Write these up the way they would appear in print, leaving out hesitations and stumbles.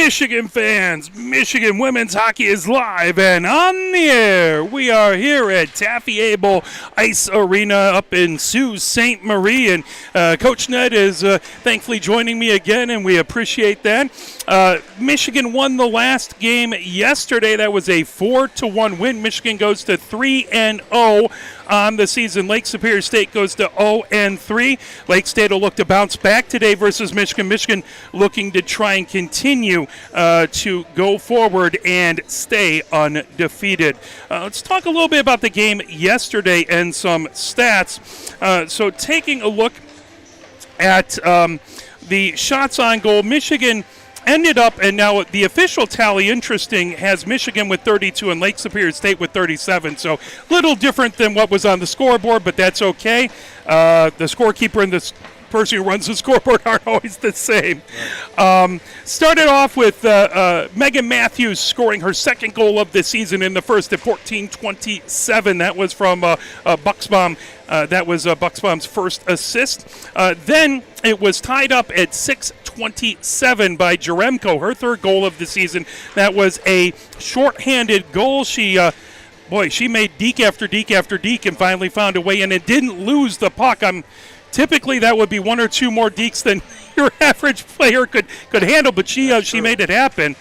Michigan fans, Michigan women's hockey is live and on the air. We are here at Taffy Abel Ice Arena up in Sault Ste. Marie, and Coach Ned is thankfully joining me again, and we appreciate that. Michigan won the last game yesterday. That was a 4-1 win. Michigan goes to 3-0 on the season. Lake Superior State goes to 0-3. Lake State will look to bounce back today versus Michigan. Michigan looking to try and continue to go forward and stay undefeated. Let's talk a little bit about the game yesterday and some stats. So taking a look at the shots on goal, Michigan ended up, and now the official tally, interesting, has Michigan with 32 and Lake Superior State with 37. So a little different than what was on the scoreboard, but that's okay. The scorekeeper and the person who runs the scoreboard aren't always the same. Started off with Megan Matthews scoring her second goal of the season in the first at 14:27. That was from Bucksbaum. That was Bucksbaum's first assist. Then it was tied up at 6:27 by Jaremko, her third goal of the season. That was a shorthanded goal. She made deke after deke after deke and finally found a way in and didn't lose the puck. Typically, that would be one or two more dekes than your average player could handle, but she made it happen.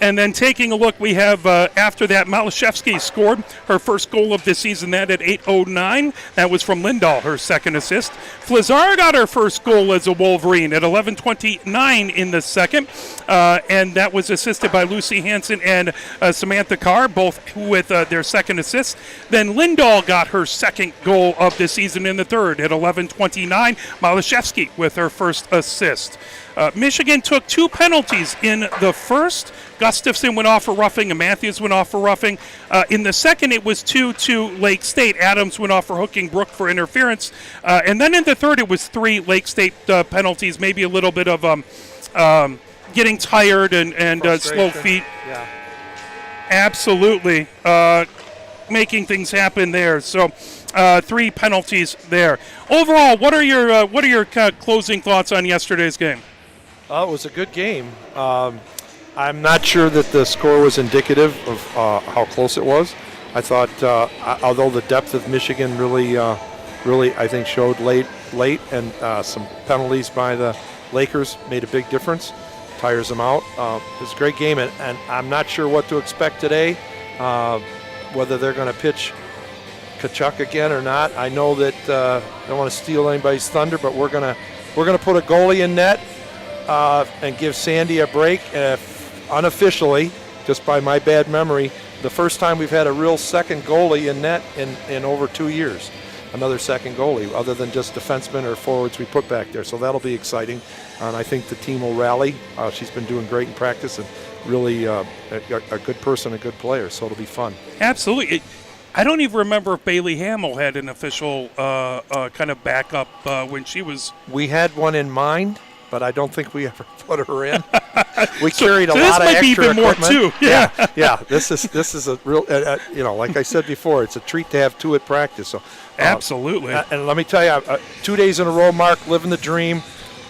And then taking a look, we have, after that, Malashevsky scored her first goal of the season, that at 8:09. That was from Lindahl, her second assist. Flazar got her first goal as a Wolverine at 11:29 in the second, and that was assisted by Lucy Hansen and Samantha Carr, both with their second assists. Then Lindahl got her second goal of the season in the third at 11:29. Malashevsky with her first assist. Michigan took two penalties in the first. Gustafson went off for roughing and Matthews went off for roughing. In the second, it was 2 Lake State. Adams went off for hooking, Brook for interference. And then in the third, it was 3 Lake State penalties, maybe a little bit of getting tired and slow feet. Yeah. Absolutely. Making things happen there. So 3 penalties there. Overall, what are your closing thoughts on yesterday's game? It was a good game. I'm not sure that the score was indicative of how close it was. I thought, although the depth of Michigan really, I think, showed late, and some penalties by the Lakers made a big difference, tires them out. It was a great game, and I'm not sure what to expect today, whether they're going to pitch Tkachuk again or not. I know that I don't want to steal anybody's thunder, but we're gonna put a goalie in net and give Sandy a break. Unofficially, just by my bad memory, the first time we've had a real second goalie in net in over 2 years. Another second goalie, other than just defensemen or forwards we put back there. So that'll be exciting, and I think the team will rally. She's been doing great in practice and really a good person, a good player, so it'll be fun. Absolutely. I don't even remember if Bailey Hamill had an official kind of backup when she was. We had one in mind, but I don't think we ever put her in. We carried a lot of extra equipment. This might be even more too. Yeah. This is a real, like I said before, it's a treat to have 2 at practice. So absolutely. And let me tell you, 2 days in a row, Mark, living the dream.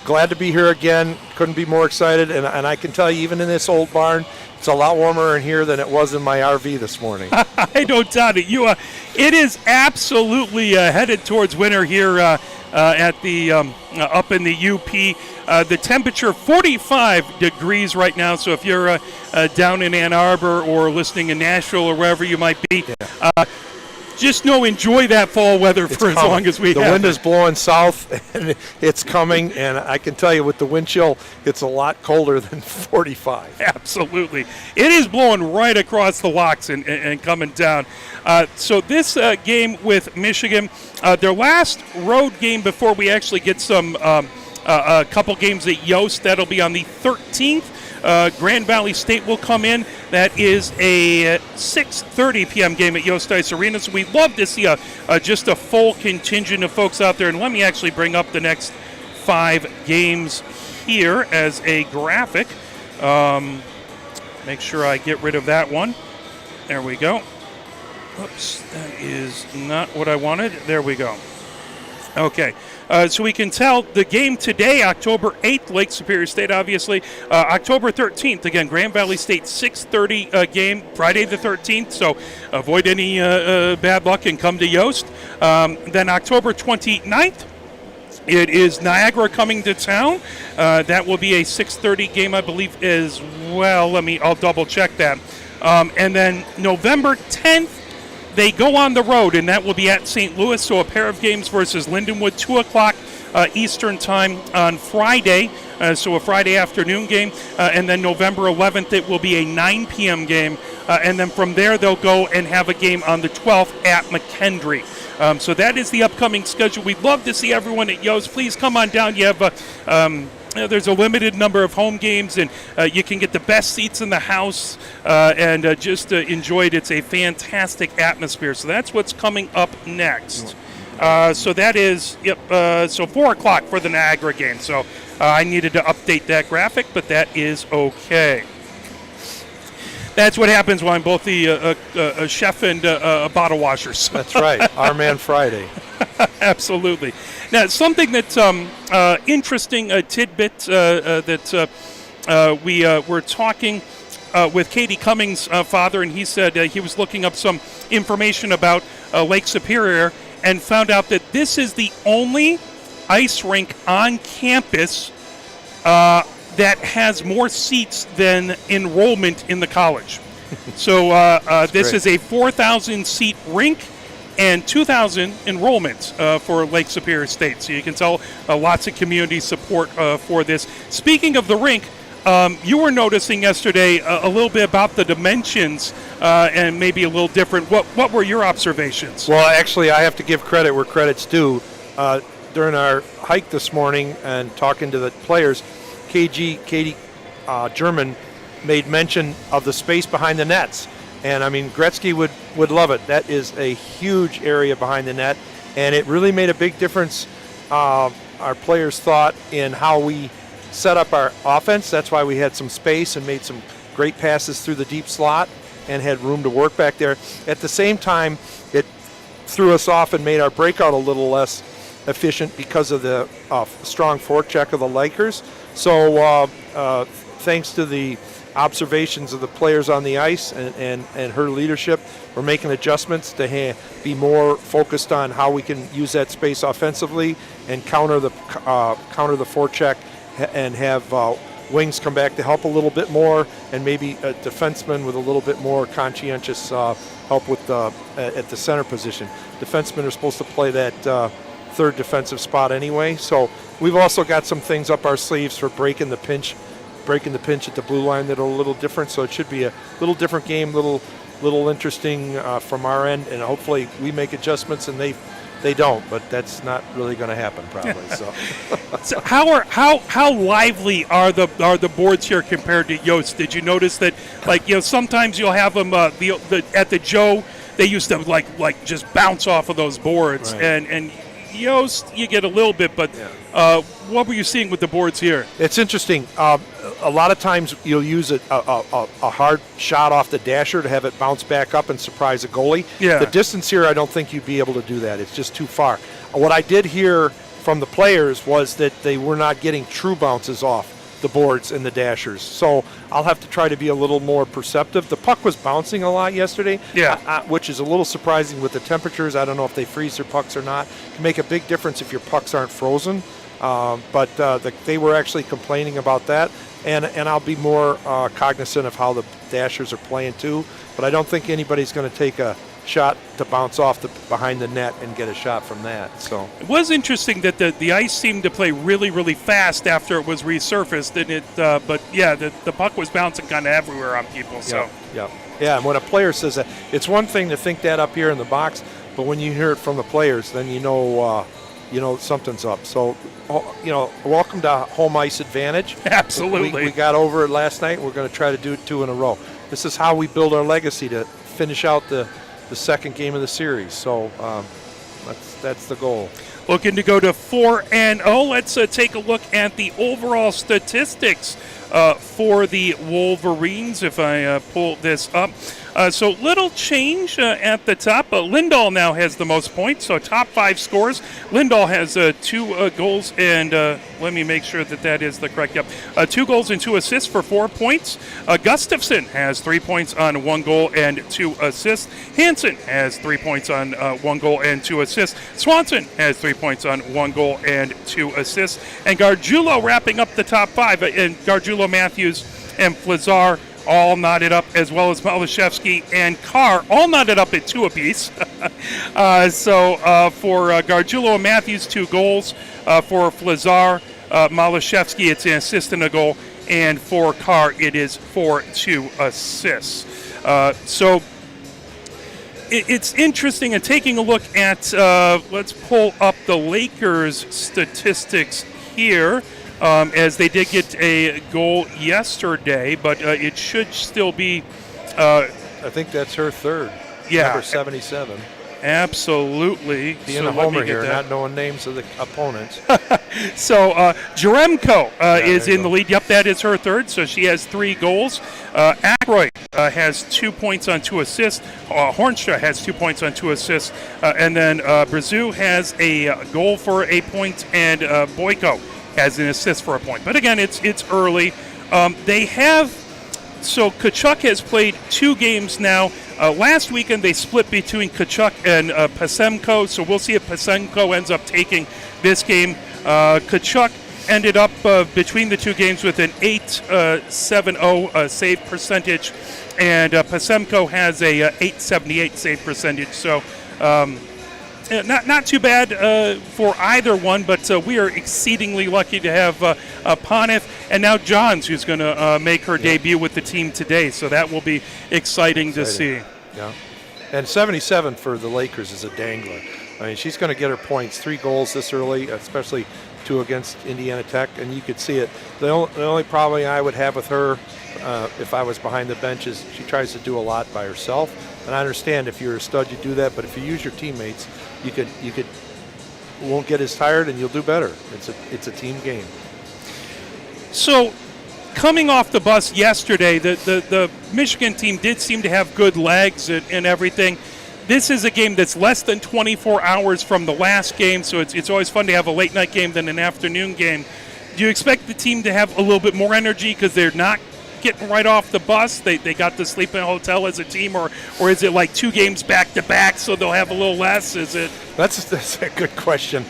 Glad to be here again. Couldn't be more excited. And I can tell you, even in this old barn, it's a lot warmer in here than it was in my RV this morning. I don't doubt it. It is absolutely headed towards winter here at the up in the UP. The temperature 45 degrees right now. So if you're down in Ann Arbor or listening in Nashville or wherever you might be, just enjoy that fall weather for as long as we have. The wind is blowing south, and it's coming, and I can tell you with the wind chill, it's a lot colder than 45. Absolutely. It is blowing right across the locks and coming down. So this game with Michigan, their last road game before we actually get some a couple games at Yost, that'll be on the 13th. Grand Valley State will come in. That is a 6:30 p.m. game at Yost Ice Arena. So we'd love to see just a full contingent of folks out there. And let me actually bring up the next 5 games here as a graphic. Make sure I get rid of that one. There we go. Oops, that is not what I wanted. There we go. Okay, so we can tell the game today, October 8th, Lake Superior State, obviously. October 13th, again, Grand Valley State, 6:30 game, Friday the 13th, so avoid any bad luck and come to Yost. Then October 29th, it is Niagara coming to town. That will be a 6:30 game, I believe, as well. I'll double check that. And then November 10th, they go on the road, and that will be at St. Louis. So a pair of games versus Lindenwood, 2 o'clock Eastern time on Friday. So a Friday afternoon game. And then November 11th, it will be a 9 p.m. game. And then from there, they'll go and have a game on the 12th at McKendree. So that is the upcoming schedule. We'd love to see everyone at Yost. Please come on down. You have there's a limited number of home games, and you can get the best seats in the house and just enjoy it. It's a fantastic atmosphere. So that's what's coming up next. So that is, so 4 o'clock for the Niagara game. So I needed to update that graphic, but that is okay. That's what happens when I'm both a chef and a bottle washer. So. That's right. Our Man Friday. Absolutely. Now, something that's interesting tidbit that we were talking with Katie Cummings' father, and he said he was looking up some information about Lake Superior and found out that this is the only ice rink on campus that has more seats than enrollment in the college. So this is a 4,000-seat rink and 2,000 enrollments for Lake Superior State. So you can tell lots of community support for this. Speaking of the rink, you were noticing yesterday a little bit about the dimensions and maybe a little different. What were your observations? Well, actually, I have to give credit where credit's due. During our hike this morning and talking to the players, Katie German made mention of the space behind the nets. And, Gretzky would love it. That is a huge area behind the net, and it really made a big difference, our players thought, in how we set up our offense. That's why we had some space and made some great passes through the deep slot and had room to work back there. At the same time, it threw us off and made our breakout a little less efficient because of the strong forecheck of the Lakers. So thanks to the observations of the players on the ice and her leadership, we're making adjustments to be more focused on how we can use that space offensively and counter the forecheck and have wings come back to help a little bit more, and maybe a defenseman with a little bit more conscientious help with at the center position. Defensemen are supposed to play that third defensive spot anyway, so we've also got some things up our sleeves for breaking the pinch at the blue line that are a little different. So it should be a little different game, little interesting from our end, and hopefully we make adjustments and they don't, but that's not really going to happen probably. So, so how lively are the boards here compared to Yost? Did you notice that, sometimes you'll have them at the Joe, they used to like just bounce off of those boards, right. and Yost you get a little bit, but what were you seeing with the boards here? It's interesting. A lot of times you'll use a hard shot off the dasher to have it bounce back up and surprise a goalie. Yeah. The distance here, I don't think you'd be able to do that. It's just too far. What I did hear from the players was that they were not getting true bounces off the boards and the dashers. So I'll have to try to be a little more perceptive. The puck was bouncing a lot yesterday, which is a little surprising with the temperatures. I don't know if they freeze their pucks or not. It can make a big difference if your pucks aren't frozen. But they were actually complaining about that. And I'll be more cognizant of how the dashers are playing too. But I don't think anybody's going to take a shot to bounce off behind the net and get a shot from that. So it was interesting that the ice seemed to play really, really fast after it was resurfaced, and the puck was bouncing kind of everywhere on people. So yeah. And when a player says that, it's one thing to think that up here in the box, but when you hear it from the players, then you know something's up. So welcome to home ice advantage. Absolutely. We got over it last night. We're going to try to do it 2 in a row. This is how we build our legacy to finish out the second game of the series. So let's That's the goal. Looking to go to 4-0. Let's take a look at the overall statistics for the Wolverines. If I pull this up. So little change at the top. Lindahl now has the most points, so top 5 scores. Lindahl has 2 goals and let me make sure that is the correct. Yep, 2 goals and 2 assists for 4 points. Gustafson has 3 points on 1 goal and 2 assists. Hansen has 3 points on 1 goal and 2 assists. Swanson has 3 points on 1 goal and 2 assists. And Gargiulo wrapping up the top 5. And Gargiulo, Matthews, and Flazar all knotted up, as well as Malashevsky and Carr, all knotted up at 2 apiece. So for Gargiulo and Matthews, 2 goals. For Flazar, Malashevsky, it's an assist and a goal. And for Carr, it is for 2 assists. So it's interesting. And taking a look at, let's pull up the Lakers statistics here. As they did get a goal yesterday, but it should still be. I think that's her third. Yeah, number 77. Absolutely. Being a homer here, not knowing names of the opponents. So Jaremko is in go. the lead. Yep, that is her third. So she has 3 goals. Ackroyd has 2 points on 2 assists. Hornstra has 2 points on 2 assists, and then Brazil has a goal for a point, and Boyko has an assist for a point. But again, it's early. They have, so Tkachuk has played 2 games now. Last weekend they split between Tkachuk and Pasemko, so we'll see if Pasemko ends up taking this game. Tkachuk ended up between the 2 games with an 8.70 save percentage, and Pasemko has a 8.78 save percentage. So not too bad for either one, but we are exceedingly lucky to have Paneth and now Johns, who's going to make her debut with the team today. So that will be exciting to see. Yeah, and 77 for the Lakers is a dangler. I mean, she's going to get her points. 3 goals this early, especially 2 against Indiana Tech, and you could see it. The only problem I would have with her, if I was behind the bench, is she tries to do a lot by herself. And I understand if you're a stud, you do that, but if you use your teammates, you won't get as tired and you'll do better. It's a team game. So, coming off the bus yesterday, the Michigan team did seem to have good legs and everything. This is a game that's less than 24 hours from the last game, so it's always fun to have a late night game than an afternoon game. Do you expect the team to have a little bit more energy because they're not getting right off the bus? They got to sleep in a hotel as a team, or is it like 2 games back to back, so they'll have a little less? Is it? That's a good question.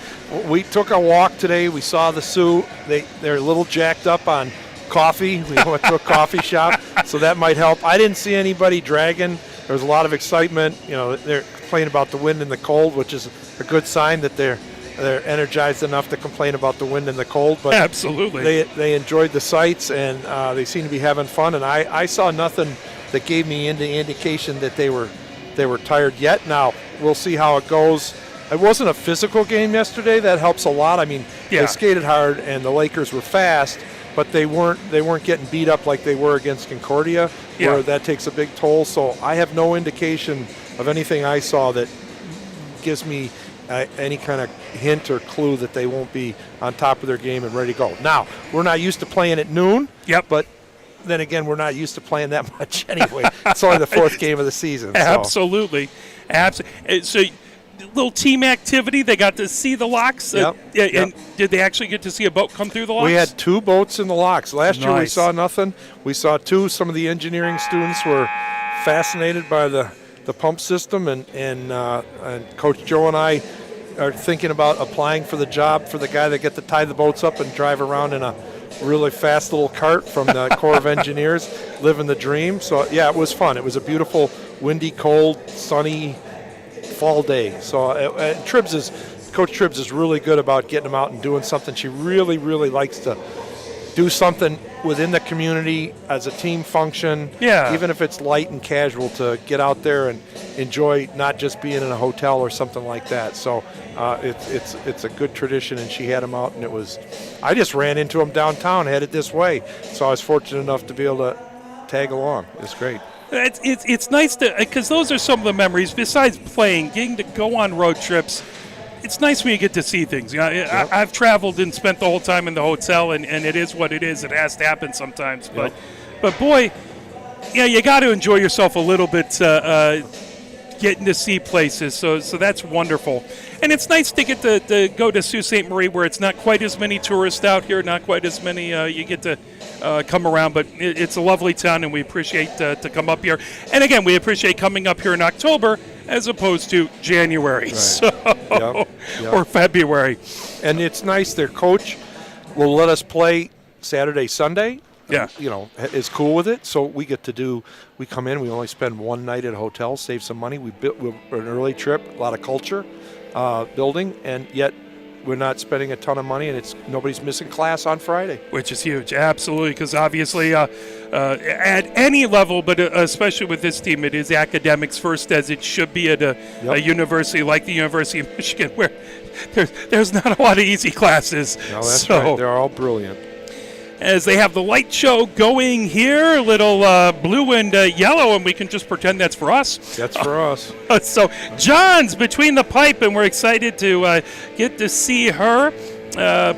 We took a walk today. We saw the Sioux. They're a little jacked up on coffee. We went to a coffee shop, so that might help. I didn't see anybody dragging. There was a lot of excitement. You know, they're complaining about the wind and the cold, which is a good sign that they're energized enough to complain about the wind and the cold. But absolutely, they enjoyed the sights, and they seem to be having fun. And I saw nothing that gave me any indication that they were tired yet. Now we'll see how it goes. It wasn't a physical game yesterday. That helps a lot. I mean, they skated hard, and the Lakers were fast, but they weren't getting beat up like they were against Concordia, where that takes a big toll. So I have no indication of anything I saw that gives me any kind of hint or clue that they won't be on top of their game and ready to go. Now, we're not used to playing at noon, but then again, we're not used to playing that much anyway. It's only the 4th game of the season. So. Absolutely. So, little team activity. They got to see the locks. And did they actually get to see a boat come through the locks? We had 2 boats in the locks. Last year we saw nothing. We saw 2. Some of the engineering students were fascinated by the pump system, and Coach Joe and I are thinking about applying for the job for the guy that get to tie the boats up and drive around in a really fast little cart from the Corps of Engineers, living the dream. So, it was fun. It was a beautiful, windy, cold, sunny fall day. So Coach Tribbs is really good about getting them out and doing something. She really, really likes to do something within the community as a team function, even if it's light and casual, to get out there and enjoy not just being in a hotel or something like that. So it's a good tradition, and she had them out, and I just ran into them downtown, headed this way. So I was fortunate enough to be able to tag along. It's great. It's nice because those are some of the memories. Besides playing, getting to go on road trips, it's nice when you get to see things. You know, I've traveled and spent the whole time in the hotel, and it is what it is. It has to happen sometimes. But boy, yeah, you got to enjoy yourself a little bit getting to see places. So that's wonderful. And it's nice to get to go to Sault Ste. Marie, where it's not quite as many tourists out here, not quite as many you get to come around. But it's a lovely town, and we appreciate to come up here. And again, we appreciate coming up here in October as opposed to January or February. And it's nice. Their coach will let us play Saturday, Sunday. Yeah. Is cool with it. So we come in, we only spend one night at a hotel, save some money. We're an early trip, a lot of culture building, and yet we're not spending a ton of money, and nobody's missing class on Friday. Which is huge, absolutely, because obviously at any level, but especially with this team, it is academics first, as it should be at a university like the University of Michigan, where there's not a lot of easy classes. No, that's right. They're all brilliant. As they have the light show going here, a little blue and yellow, and we can just pretend that's for us. That's for us. So John's between the pipe, and we're excited to get to see her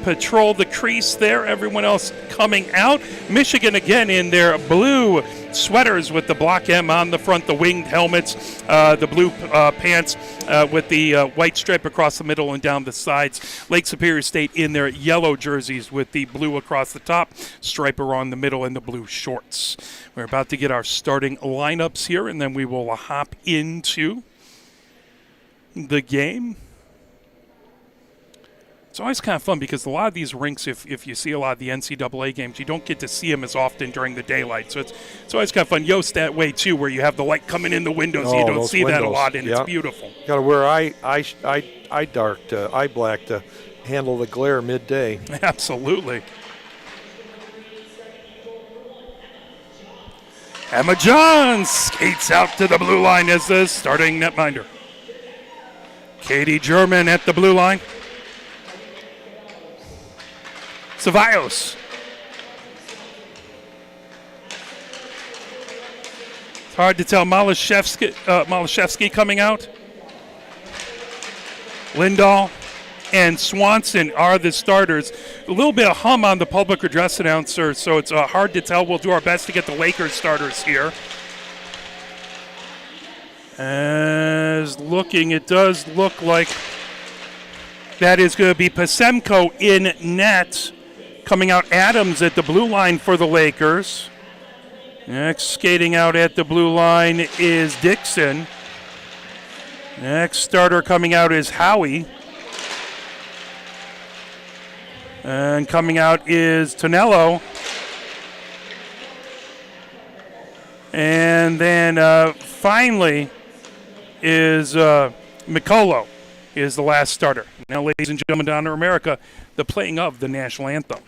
patrol the crease there. Everyone else coming out. Michigan again in their blue sweaters with the block M on the front, the winged helmets, the blue pants with the white stripe across the middle and down the sides. Lake Superior State in their yellow jerseys with the blue across the top, stripe around the middle, and the blue shorts. We're about to get our starting lineups here, and then we will hop into the game. It's always kind of fun because a lot of these rinks, if you see a lot of the NCAA games, you don't get to see them as often during the daylight. So it's always kind of fun. Yost that way, too, where you have the light coming in the windows. You don't see that a lot, and it's beautiful. You got to wear eye black to handle the glare midday. Absolutely. Emma Johns skates out to the blue line as the starting netminder. Katie German at the blue line. Cevallos. It's hard to tell. Malashevsky coming out. Lindahl and Swanson are the starters. A little bit of hum on the public address announcer, so it's hard to tell. We'll do our best to get the Lakers starters here. It does look like that is going to be Pasemko in net. Coming out, Adams at the blue line for the Lakers. Next, skating out at the blue line is Dixon. Next starter coming out is Howie. And coming out is Tonello. And then finally is Mikolo is the last starter. Now, ladies and gentlemen, down to America, the playing of the national anthem.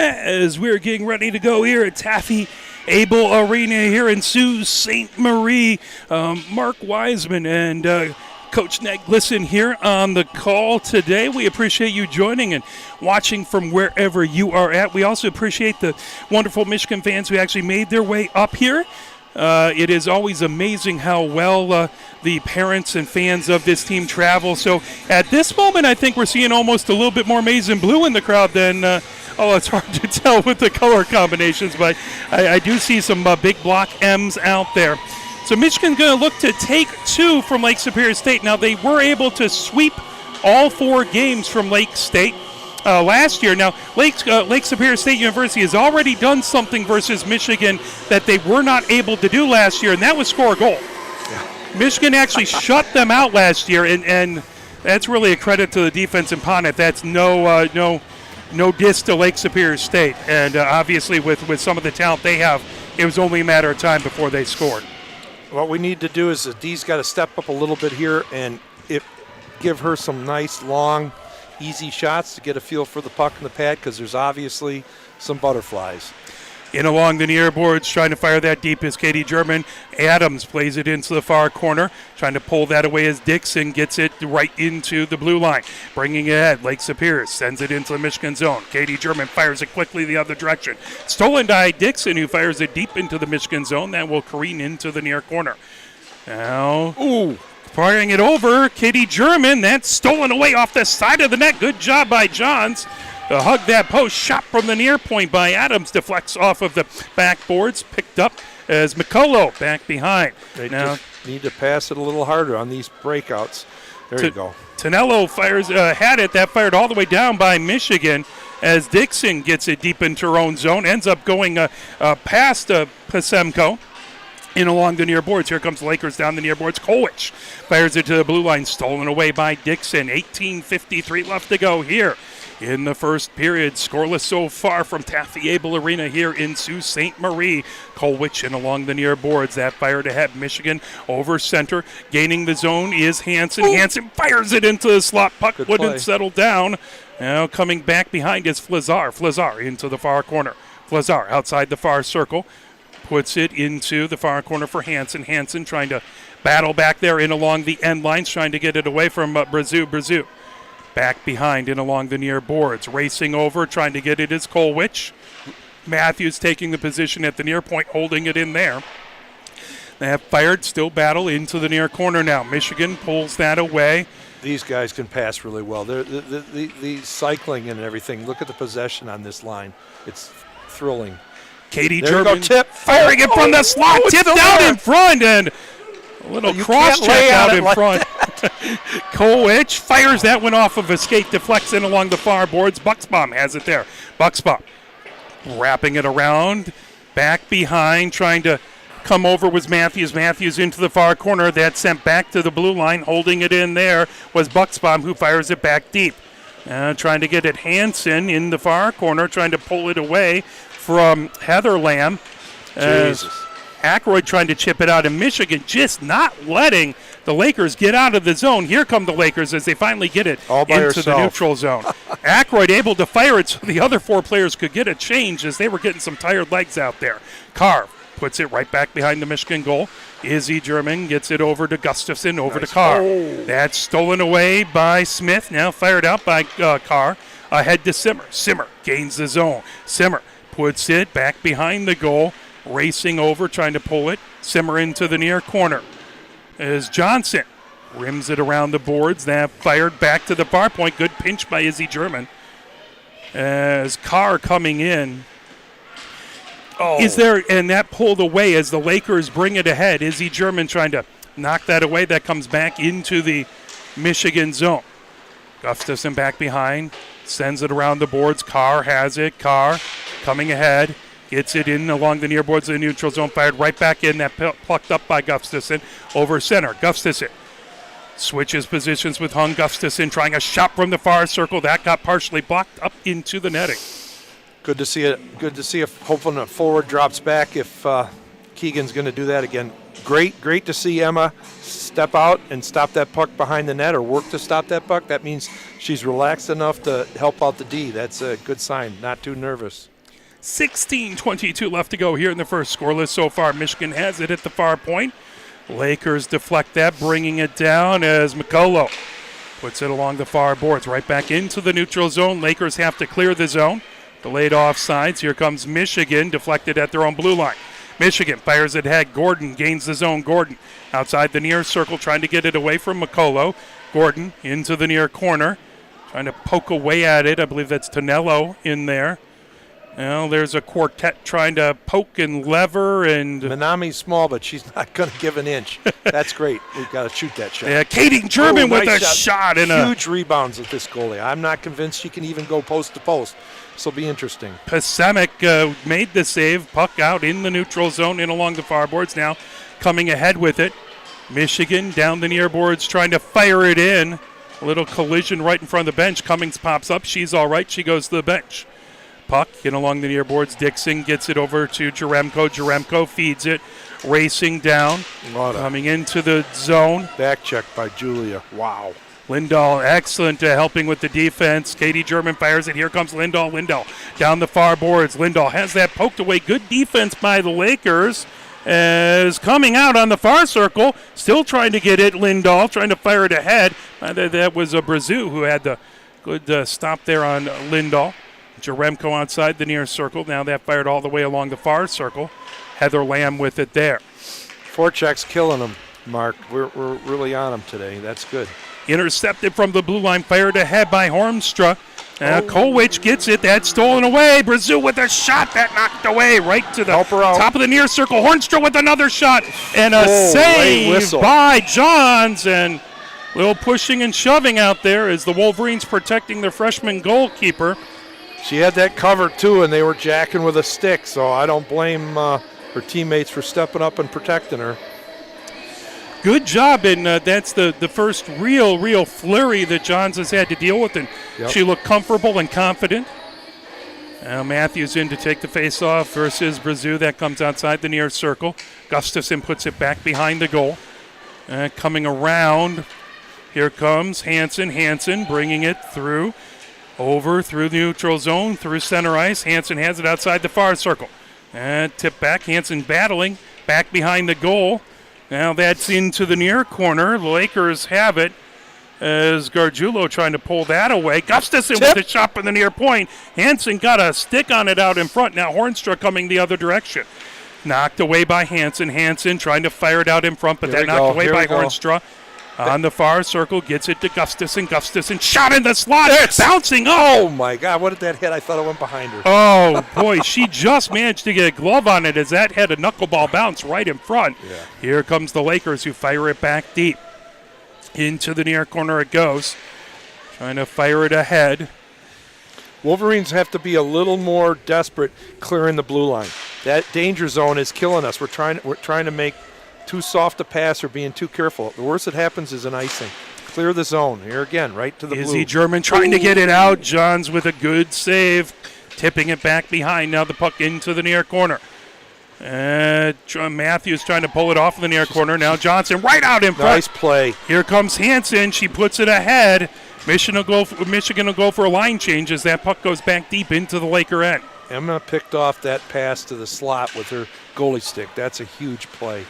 As we're getting ready to go here at Taffy Abel Arena here in Sault Ste. Marie, Mark Wiseman and Coach Ned Glisson here on the call today. We appreciate you joining and watching from wherever you are at. We also appreciate the wonderful Michigan fans who actually made their way up here. It is always amazing how well the parents and fans of this team travel. So at this moment, I think we're seeing almost a little bit more maize and blue in the crowd than, it's hard to tell with the color combinations, but I do see some big block M's out there. So Michigan's going to look to take 2 from Lake Superior State. Now, they were able to sweep all 4 games from Lake State last year. Now, Lake Superior State University has already done something versus Michigan that they were not able to do last year, and that was score a goal. Yeah. Michigan actually shut them out last year, and that's really a credit to the defense in Pontiac. That's no diss to Lake Superior State. And obviously with some of the talent they have, it was only a matter of time before they scored. What we need to do is that Dee's got to step up a little bit here and give her some nice, long, easy shots to get a feel for the puck in the pad, because there's obviously some butterflies. In along the near boards, trying to fire that deep is Katie German. Adams plays it into the far corner, trying to pull that away as Dixon gets it right into the blue line. Bringing it ahead, Lake Superior sends it into the Michigan zone. Katie German fires it quickly the other direction. Stolen by Dixon, who fires it deep into the Michigan zone. That will careen into the near corner. Now, firing it over, Katie German. That's stolen away off the side of the net. Good job by Johns. To hug that post, shot from the near point by Adams, deflects off of the backboards, picked up as McCullough back behind. They just need to pass it a little harder on these breakouts. There you go. Tonello fires, had it, that fired all the way down by Michigan as Dixon gets it deep into her own zone, ends up going past Pasemko. In along the near boards. Here comes the Lakers down the near boards. Kolwich fires it to the blue line, stolen away by Dixon. 18:53 left to go here in the first period. Scoreless so far from Taffy Abel Arena here in Sault Ste. Marie. Kolwich in along the near boards. That fired ahead. Michigan over center. Gaining the zone is Hansen. Hansen fires it into the slot. Puck wouldn't settle down. Now coming back behind is Flazar. Flazar into the far corner. Flazar outside the far circle. Puts it into the far corner for Hansen. Hansen trying to battle back there in along the end lines, trying to get it away from Brazu. Brazu back behind in along the near boards. Racing over, trying to get it is Kolwich. Matthews taking the position at the near point, holding it in there. They have fired, still battle into the near corner now. Michigan pulls that away. These guys can pass really well. The cycling and everything. Look at the possession on this line. It's thrilling. Katie German firing it from the slot, tipped out in front, and a little cross-check out in front. Kolwich fires that one off of a skate, deflects in along the far boards. Bucksbaum has it there. Bucksbaum wrapping it around, back behind, trying to come over was Matthews. Matthews into the far corner. That sent back to the blue line. Holding it in there was Bucksbaum, who fires it back deep. Trying to get it Hansen in the far corner, trying to pull it away from Heather Lamb. Jesus. Ackroyd trying to chip it out, and Michigan just not letting the Lakers get out of the zone. Here come the Lakers as they finally get it into the neutral zone. Ackroyd able to fire it so the other 4 players could get a change as they were getting some tired legs out there. Carr puts it right back behind the Michigan goal. Izzy German gets it over to Gustafson, over to Carr. That's stolen away by Smith, now fired out by Carr. Ahead to Simmer. Simmer gains the zone. Simmer puts it back behind the goal, racing over, trying to pull it. Simmer into the near corner. As Johnson rims it around the boards. That fired back to the far point. Good pinch by Izzy German. As Carr coming in. Is there, and that pulled away as the Lakers bring it ahead. Izzy German trying to knock that away. That comes back into the Michigan zone. Gustafson back behind. Sends it around the boards. Carr has it. Carr coming ahead. Gets it in along the near boards of the neutral zone. Fired right back in. That plucked up by Gustafson. Over center. Gustafson switches positions with Hung. Gustafson trying a shot from the far circle. That got partially blocked up into the netting. Good to see it. Good to see if hoping a forward drops back if Keegan's going to do that again. Great to see Emma step out and stop that puck behind the net or work to stop that puck. That means she's relaxed enough to help out the D. That's a good sign. Not too nervous. 16:22 left to go here in the first. Scoreless so far. Michigan has it at the far point. Lakers deflect that, bringing it down as Mikolo puts it along the far boards, right back into the neutral zone. Lakers have to clear the zone. Delayed offsides. Here comes Michigan, deflected at their own blue line. Michigan fires it ahead. Gordon gains the zone. Gordon outside the near circle, trying to get it away from Mikolo. Gordon into the near corner, trying to poke away at it. I believe that's Tonello in there. Well, there's a quartet trying to poke and lever. And Minami's small, but she's not going to give an inch. That's great. We've got to shoot that shot. yeah, Katie German with nice a shot. And huge rebounds with this goalie. I'm not convinced she can even go post to post. This will be interesting. Pasemic made the save. Puck out in the neutral zone in along the far boards. Now coming ahead with it. Michigan down the near boards trying to fire it in. A little collision right in front of the bench. Cummings pops up. She's all right. She goes to the bench. Puck in along the near boards. Dixon gets it over to Jaremko. Jaremko feeds it. Racing down. Coming into the zone. Back check by Julia. Wow. Lindahl, excellent helping with the defense. Katie German fires it. Here comes Lindahl. Lindahl down the far boards. Lindahl has that poked away. Good defense by the Lakers. As coming out on the far circle, still trying to get it. Lindahl trying to fire it ahead. That was a Brazil who had the good stop there on Lindahl. Jaremko outside the near circle. Now that fired all the way along the far circle. Heather Lamb with it there. Forecheck's killing them, Mark. We're really on them today. That's good. Intercepted from the blue line, fired ahead by Hornstra. Kolwich gets it. That's stolen away. Brazil with a shot that knocked away right to the top of the near circle. Hornstra with another shot and a save by Johns. And a little pushing and shoving out there as the Wolverines protecting their freshman goalkeeper. She had that covered too, and they were jacking with a stick, so I don't blame her teammates for stepping up and protecting her. Good job, and that's the first real flurry that Johns has had to deal with, and she looked comfortable and confident. Now Matthews in to take the face-off versus Brazil. That comes outside the near circle. Gustafson puts it back behind the goal. Coming around, here comes Hansen. Hansen bringing it through. Over through the neutral zone, through center ice. Hansen has it outside the far circle. Tip back, Hansen battling, back behind the goal. Now that's into the near corner. The Lakers have it as Gargiulo trying to pull that away. Gustafson with the shot from the near point. Hansen got a stick on it out in front. Now Hornstra coming the other direction. Knocked away by Hansen. Hansen trying to fire it out in front, but that knocked away by Hornstra. On the far circle, gets it to Gustafson. Gustafson shot in the slot, bouncing up. Oh, my God. What did that hit? I thought it went behind her. Oh, boy. She just managed to get a glove on it as that had a knuckleball bounce right in front. Yeah. Here comes the Lakers who fire it back deep. Into the near corner it goes. Trying to fire it ahead. Wolverines have to be a little more desperate clearing the blue line. That danger zone is killing us. We're trying to make too soft a pass or being too careful. The worst that happens is an icing. Clear the zone. Here again, right to the blue. Izzy German trying to get it out. Johns with a good save. Tipping it back behind. Now the puck into the near corner. Matthews trying to pull it off in the near corner. Now Johnson right out in front. Nice play. Here comes Hansen. She puts it ahead. Michigan will go for a line change as that puck goes back deep into the Laker end. Emma picked off that pass to the slot with her goalie stick. That's a huge play.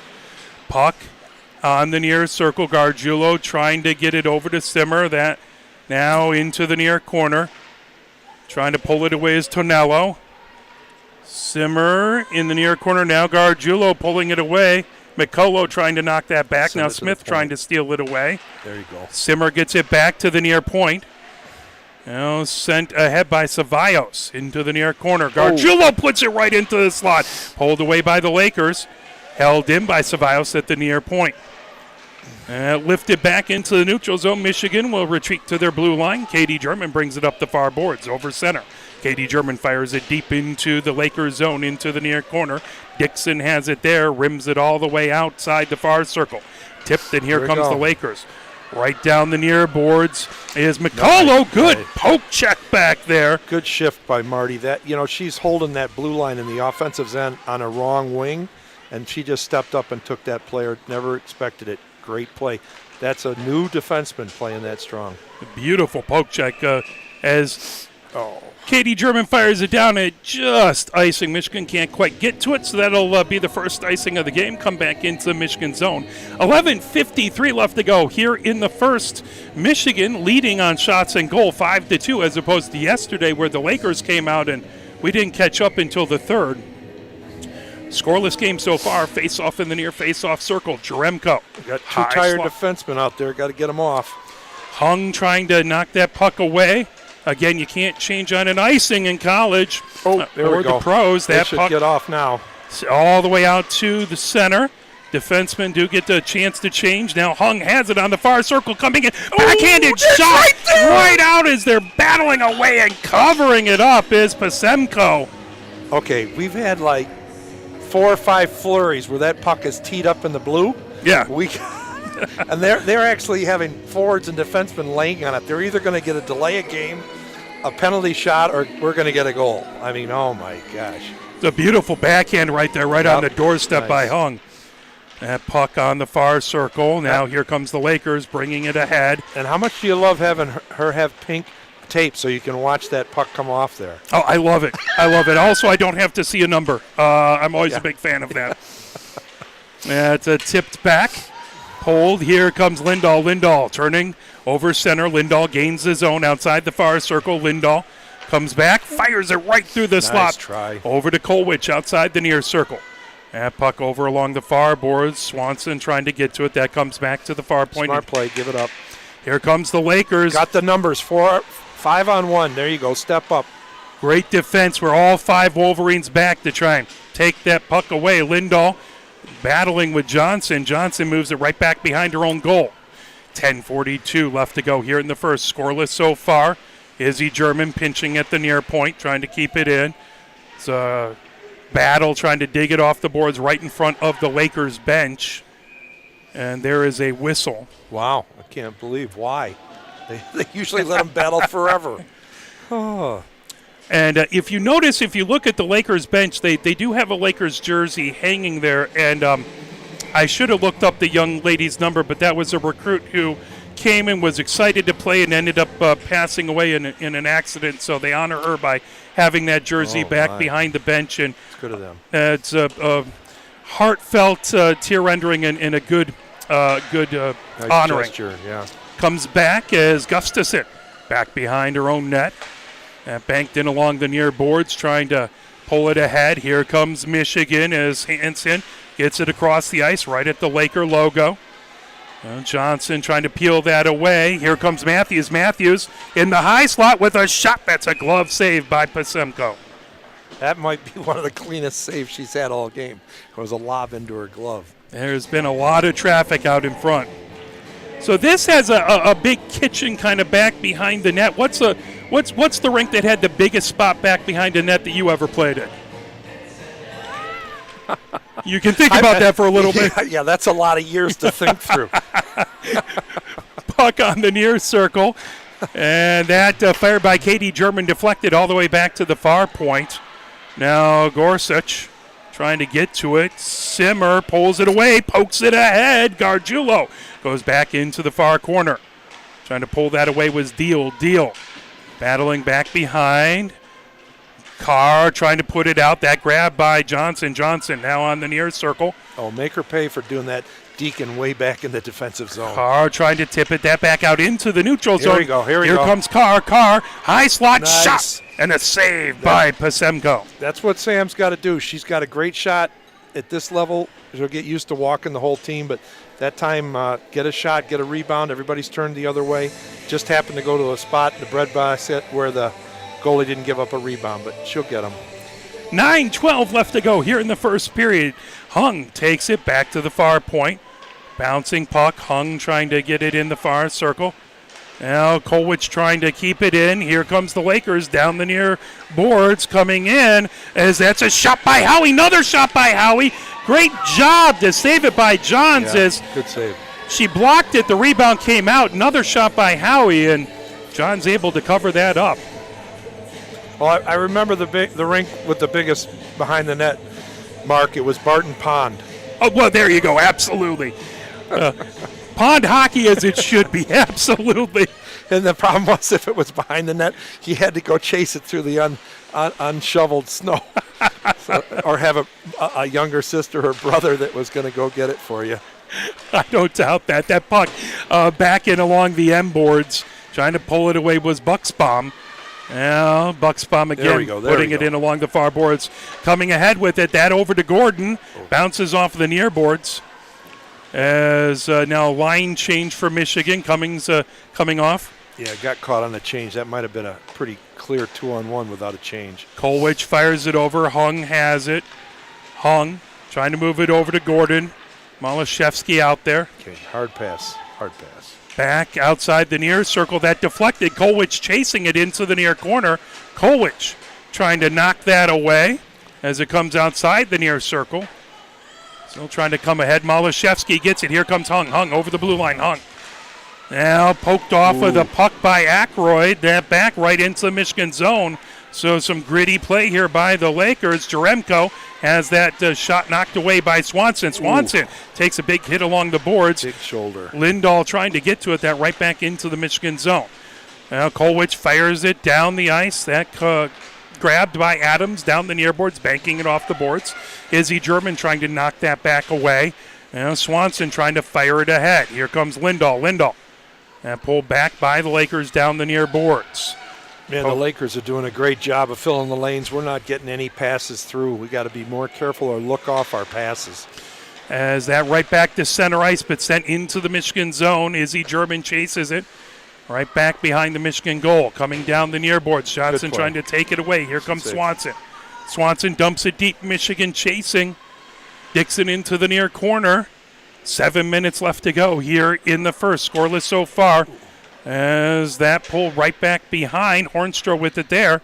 Puck on the near circle. Gargiulo trying to get it over to Simmer. That now into the near corner. Trying to pull it away is Tonello. Simmer in the near corner now. Gargiulo pulling it away. Mikolo trying to knock that back. Now Smith trying to steal it away. There you go. Simmer gets it back to the near point. Now sent ahead by Ceballos into the near corner. Gargiulo puts it right into the slot. Pulled away by the Lakers. Held in by Ceballos at the near point. Lifted back into the neutral zone. Michigan will retreat to their blue line. Katie German brings it up the far boards over center. Katie German fires it deep into the Lakers zone into the near corner. Dixon has it there, rims it all the way outside the far circle. Tipped, and here comes the Lakers. Right down the near boards is Mikolo. Good poke check back there. Good shift by Marty. That she's holding that blue line in the offensive end on a wrong wing, and she just stepped up and took that player. Never expected it. Great play. That's a new defenseman playing that strong. Beautiful poke check as Oh. Katie German fires it down at just icing. Michigan can't quite get to it, so that'll be the first icing of the game. Come back into the Michigan zone. 11:53 left to go here in the first. Michigan leading on shots and goal 5-2, as opposed to yesterday where the Lakers came out and we didn't catch up until the third. Scoreless game so far. Face off in the near face off circle. Jaremko. Got two tired defensemen out there. Got to get them off. Hung trying to knock that puck away. Again, you can't change on an icing in college there or we go. the pros. They should get off now. All the way out to the center. Defensemen do get the chance to change. Now Hung has it on the far circle coming in. Backhanded shot right out as they're battling away and covering it up is Pasemko. Okay, we've had like 4 or 5 flurries where that puck is teed up in the blue. Yeah. And they're actually having forwards and defensemen laying on it. They're either going to get a delay of game, a penalty shot, or we're going to get a goal. I mean, oh my gosh. It's a beautiful backhand right there, right on the doorstep by Hung. That puck on the far circle. Now here comes the Lakers bringing it ahead. And how much do you love having her have pink tape so you can watch that puck come off there? Oh, I love it. I love it. Also, I don't have to see a number. I'm always a big fan of that. It's a tipped back. Hold. Here comes Lindahl. Lindahl turning over center. Lindahl gains the zone outside the far circle. Lindahl comes back, fires it right through the slot. Try. Over to Kolwich outside the near circle. That puck over along the far boards. Swanson trying to get to it. That comes back to the far point. Smart play. Give it up. Here comes the Lakers. Got the numbers. 5-on-1. There you go. Step up. Great defense. We're all 5 Wolverines back to try and take that puck away. Lindahl battling with Johnson. Johnson moves it right back behind her own goal. 10:42 left to go here in the first. Scoreless so far. Izzy German pinching at the near point, trying to keep it in. It's a battle trying to dig it off the boards right in front of the Lakers bench. And there is a whistle. Wow. I can't believe why. They usually let them battle forever. Oh. And if you notice, if you look at the Lakers bench, they do have a Lakers jersey hanging there. And I should have looked up the young lady's number, but that was a recruit who came and was excited to play and ended up passing away in an accident. So they honor her by having that jersey back behind the bench. And it's good of them. It's a heartfelt tear-rendering and a good nice honoring. Gesture, yeah. Comes back as Gustafson back behind her own net. Banked in along the near boards, trying to pull it ahead. Here comes Michigan as Hansen gets it across the ice right at the Laker logo. Johnson trying to peel that away. Here comes Matthews. Matthews in the high slot with a shot. That's a glove save by Pasemko. That might be one of the cleanest saves she's had all game. It was a lob into her glove. There's been a lot of traffic out in front. So this has a big kitchen kind of back behind the net. What's the rink that had the biggest spot back behind the net that you ever played in? You can think about that for a little bit. Yeah, that's a lot of years to think through. Puck on the near circle. And that fired by Katie German deflected all the way back to the far point. Now Gorsuch trying to get to it. Simmer pulls it away, pokes it ahead. Gargiulo goes back into the far corner. Trying to pull that away was Deal. Deal battling back behind. Carr trying to put it out. That grab by Johnson. Johnson now on the near circle. Oh, make her pay for doing that. Deacon way back in the defensive zone. Carr trying to tip it that back out into the neutral zone. Here we go. Here comes Carr. Carr, high slot shot. And a save by Pasemko. That's what Sam's got to do. She's got a great shot at this level. She'll get used to walking the whole team, but that time, get a shot, get a rebound. Everybody's turned the other way. Just happened to go to a spot in the bread basket where the goalie didn't give up a rebound, but she'll get them. 9:12 left to go here in the first period. Hung takes it back to the far point. Bouncing puck. Hung trying to get it in the far circle. Now Kolwich trying to keep it in. Here comes the Lakers down the near boards coming in as that's a shot by Howie. Another shot by Howie. Great job to save it by Johns. As good save. She blocked it. The rebound came out. Another shot by Howie, and Johns able to cover that up. Well, I remember the rink with the biggest behind the net mark. It was Barton Pond. Oh, well, there you go. Absolutely. pond hockey as it should be. Absolutely. And the problem was, if it was behind the net, he had to go chase it through the unshoveled snow, or have a younger sister or brother that was going to go get it for you. I don't doubt that. That puck back in along the M boards, trying to pull it away was Bucksbaum. Now Bucksbaum again putting it in along the far boards. Coming ahead with it, that over to Gordon. Bounces off the near boards. As now line change for Michigan. Cummings coming off. Yeah, got caught on the change. That might have been a pretty clear 2-on-1 without a change. Kolwich fires it over. Hung has it. Hung trying to move it over to Gordon. Malashevsky out there. Okay, hard pass. Back outside the near circle. That deflected. Kolwich chasing it into the near corner. Kolwich trying to knock that away as it comes outside the near circle. Still trying to come ahead. Malashevsky gets it. Here comes Hung. Hung over the blue line. Hung. Now poked off of the puck by Ackroyd. That back right into the Michigan zone. So some gritty play here by the Lakers. Jaremko has that shot knocked away by Swanson. Swanson takes a big hit along the boards. Big shoulder. Lindahl trying to get to it. That right back into the Michigan zone. Now Kolwich fires it down the ice. That grabbed by Adams down the near boards, banking it off the boards. Izzy German trying to knock that back away. Now Swanson trying to fire it ahead. Here comes Lindahl. And pulled back by the Lakers down the near boards. Man, the Lakers are doing a great job of filling the lanes. We're not getting any passes through. We got to be more careful or look off our passes. As that right back to center ice, but sent into the Michigan zone. Izzy German chases it. Right back behind the Michigan goal. Coming down the near boards. Johnson trying to take it away. Here comes Swanson. Swanson dumps it deep. Michigan chasing. Dixon into the near corner. 7 minutes left to go here in the first. Scoreless so far. As that pulled right back behind. Hornstra with it there.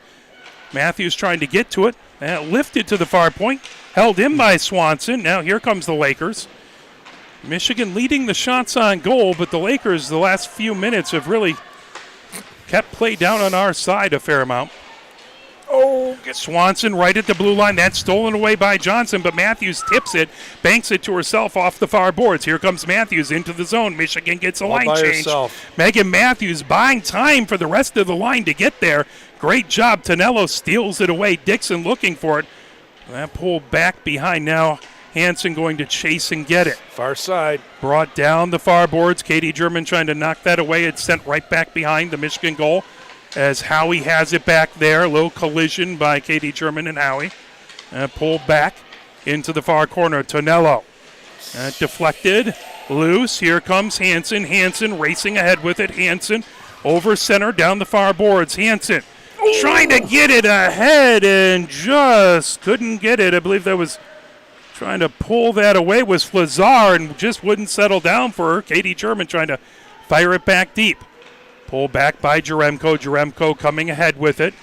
Matthews trying to get to it. That lifted to the far point. Held in by Swanson. Now here comes the Lakers. Michigan leading the shots on goal, but the Lakers the last few minutes have really kept play down on our side a fair amount. Swanson right at the blue line. That's stolen away by Johnson, but Matthews tips it, banks it to herself off the far boards. Here comes Matthews into the zone. Michigan gets a line change. Herself. Megan Matthews buying time for the rest of the line to get there. Great job. Tonello steals it away. Dixon looking for it. That pulled back behind now. Hansen going to chase and get it. Far side. Brought down the far boards. Katie German trying to knock that away. It's sent right back behind the Michigan goal as Howie has it back there. A little collision by Katie German and Howie. Pulled back into the far corner. Tonello. Deflected. Loose. Here comes Hansen. Hansen racing ahead with it. Hansen over center down the far boards. Hansen trying to get it ahead and just couldn't get it. I believe that was trying to pull that away was Flazar and just wouldn't settle down for her. Katie German trying to fire it back deep. Pulled back by Jaremko. Jaremko coming ahead with it.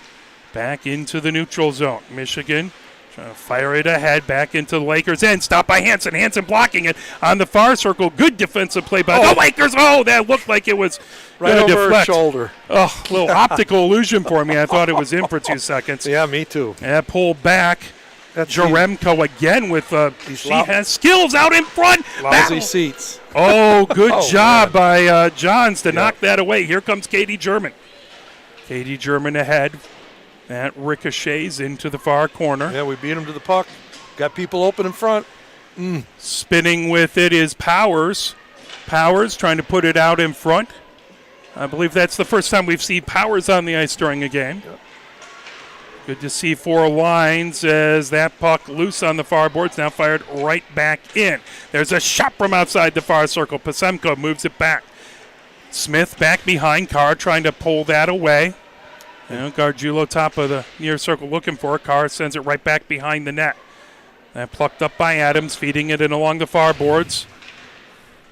Back into the neutral zone. Michigan trying to fire it ahead back into the Lakers' end. Stopped by Hansen. Hansen blocking it on the far circle. Good defensive play by the Lakers. Oh, that looked like it was right over her shoulder. Oh, a little optical illusion for me. I thought it was in for 2 seconds. Yeah, me too. And pulled back. Jaremko again with she has skills out in front. Lousy seats. Oh, good job by Johns to knock that away. Here comes Katie German. Katie German ahead. That ricochets into the far corner. Yeah, we beat him to the puck. Got people open in front. Spinning with it is Powers. Powers trying to put it out in front. I believe that's the first time we've seen Powers on the ice during a game. Yep. Good to see 4 lines as that puck loose on the far boards, now fired right back in. There's a shot from outside the far circle. Pasemko moves it back. Smith back behind. Carr trying to pull that away. Gargiulo top of the near circle looking for it. Carr sends it right back behind the net. That plucked up by Adams, feeding it in along the far boards.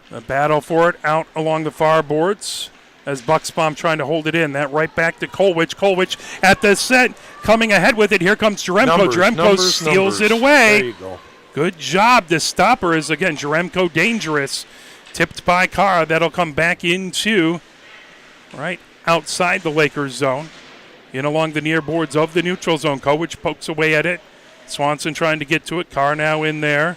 The battle for it out along the far boards. As Bucksbaum trying to hold it in. That right back to Kolwich. Kolwich at the set, coming ahead with it. Here comes Jaremko. Jaremko steals it away. There you go. Good job to stop her. Is again Jaremko dangerous. Tipped by Carr. That'll come back into right outside the Lakers zone. In along the near boards of the neutral zone. Kolwich pokes away at it. Swanson trying to get to it. Carr now in there.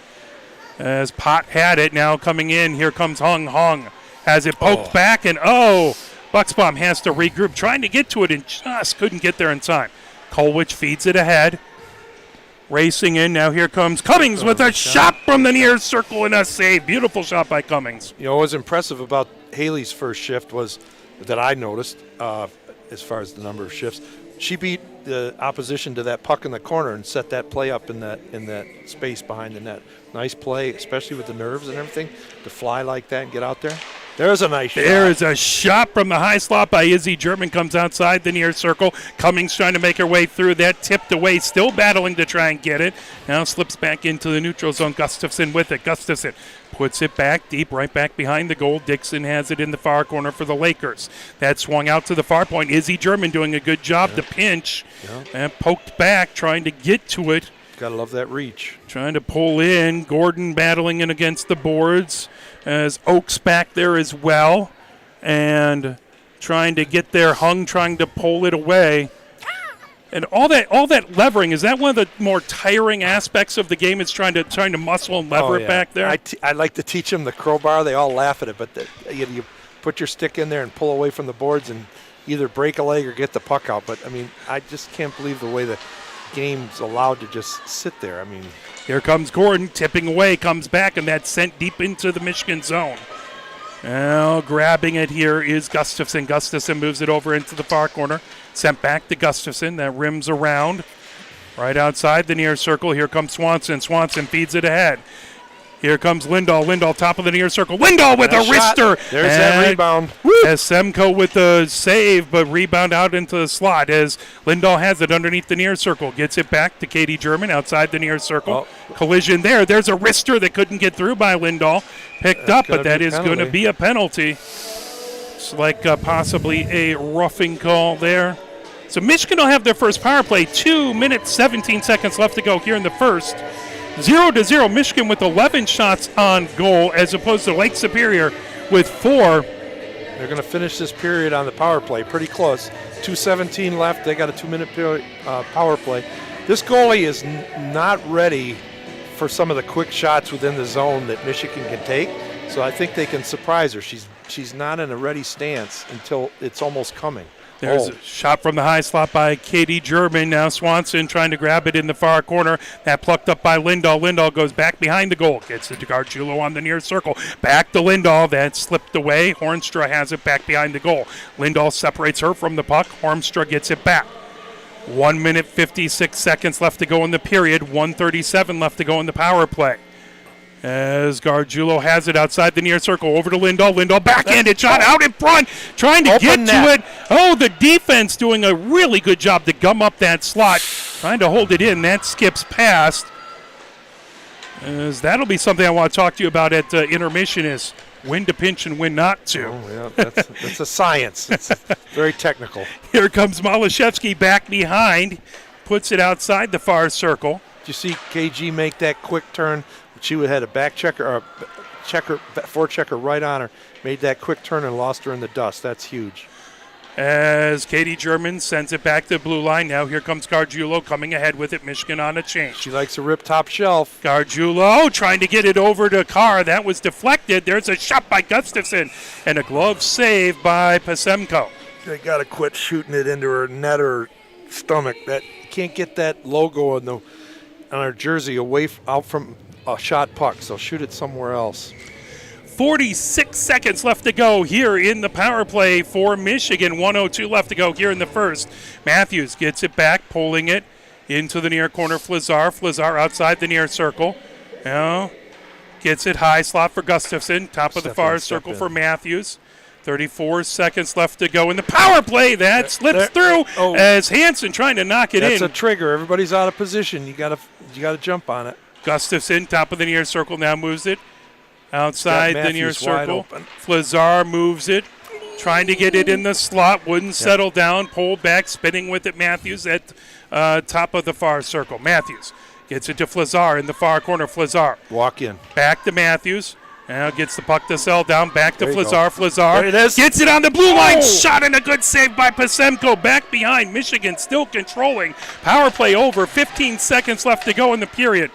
As Pott had it. Now coming in. Here comes Hung. Hung has it poked back, and Bucksbaum has to regroup, trying to get to it and just couldn't get there in time. Kolwich feeds it ahead. Racing in, now here comes Cummings with a shot from the near circle and a save. Beautiful shot by Cummings. You know, what was impressive about Haley's first shift was that I noticed, as far as the number of shifts, she beat the opposition to that puck in the corner and set that play up in that space behind the net. Nice play, especially with the nerves and everything, to fly like that and get out there. There's a nice shot. There is a shot from the high slot by Izzy German, comes outside the near circle. Cummings trying to make her way through that, tipped away, still battling to try and get it. Now slips back into the neutral zone. Gustafson with it. Gustafson puts it back deep, right back behind the goal. Dixon has it in the far corner for the Lakers. That swung out to the far point. Izzy German doing a good job to pinch and poked back, trying to get to it. Gotta love that reach. Trying to pull in. Gordon battling in against the boards as Oakes back there as well. And trying to get there, Hung trying to pull it away. And all that levering, is that one of the more tiring aspects of the game? Is trying to muscle and lever it back there? I like to teach them the crowbar. They all laugh at it, but you put your stick in there and pull away from the boards and either break a leg or get the puck out. But, I mean, I just can't believe the way the game's allowed to just sit there. I mean, here comes Gordon, tipping away, comes back, and that's sent deep into the Michigan zone. Now grabbing it here is Gustafson. Gustafson moves it over into the far corner. Sent back to Gustafson. That rims around. Right outside the near circle. Here comes Swanson. Swanson feeds it ahead. Here comes Lindahl. Lindahl, top of the near circle. Lindahl with a wrister. There's that rebound. As Semko with the save, but rebound out into the slot as Lindahl has it underneath the near circle. Gets it back to Katie German outside the near circle. Collision there. There's a wrister that couldn't get through by Lindahl. Picked up, but that is going to be a penalty. It's like possibly a roughing call there. So Michigan will have their first power play. 2 minutes, 17 seconds left to go here in the first. 0-0, Michigan with 11 shots on goal as opposed to Lake Superior with 4. They're going to finish this period on the power play pretty close. 2:17 left. They got a 2-minute power play. This goalie is not ready for some of the quick shots within the zone that Michigan can take. So I think they can surprise her. She's not in a ready stance until it's almost coming. There's a shot from the high slot by Katie German. Now Swanson trying to grab it in the far corner. That plucked up by Lindahl. Lindahl goes back behind the goal. Gets it to Gargiulo on the near circle. Back to Lindahl. That slipped away. Hornstra has it back behind the goal. Lindahl separates her from the puck. Hornstra gets it back. 1 minute, 56 seconds left to go in the period. 1:37 left to go in the power play. As Gargiulo has it outside the near circle, over to Lindahl. Lindahl backhanded shot out in front, trying to get to it. Oh, the defense doing a really good job to gum up that slot, trying to hold it in. That skips past. As that'll be something I want to talk to you about at intermission is when to pinch and when not to. Oh, yeah, that's a science. It's very technical. Here comes Malashevsky back behind, puts it outside the far circle. Did you see KG make that quick turn? She had a back checker or forechecker right on her, made that quick turn and lost her in the dust. That's huge. As Katie German sends it back to the blue line. Now here comes Gargiulo coming ahead with it. Michigan on a change. She likes to rip top shelf. Gargiulo trying to get it over to Carr. That was deflected. There's a shot by Gustafson and a glove save by Pasemko. They got to quit shooting it into her net or stomach. That you can't get that logo on her jersey out from a shot puck, so shoot it somewhere else. 46 seconds left to go here in the power play for Michigan. 1:02 left to go here in the first. Matthews gets it back, pulling it into the near corner. Flazar outside the near circle. Now gets it high slot for Gustafson. Top of the far circle for Matthews. 34 seconds left to go in the power play. That slips through as Hansen trying to knock it in. That's a trigger. Everybody's out of position. You got to jump on it. Gustafson, top of the near circle, now moves it outside the near circle. Flazar moves it, trying to get it in the slot. Wouldn't settle down, pulled back, spinning with it. Matthews at top of the far circle. Matthews gets it to Flazar in the far corner. Flazar. Walk in. Back to Matthews. Now gets the puck to sell down. Back to Flazar. Flazar there it is. Gets it on the blue line. Shot and a good save by Pasemko. Back behind. Michigan still controlling. Power play over. 15 seconds left to go in the period.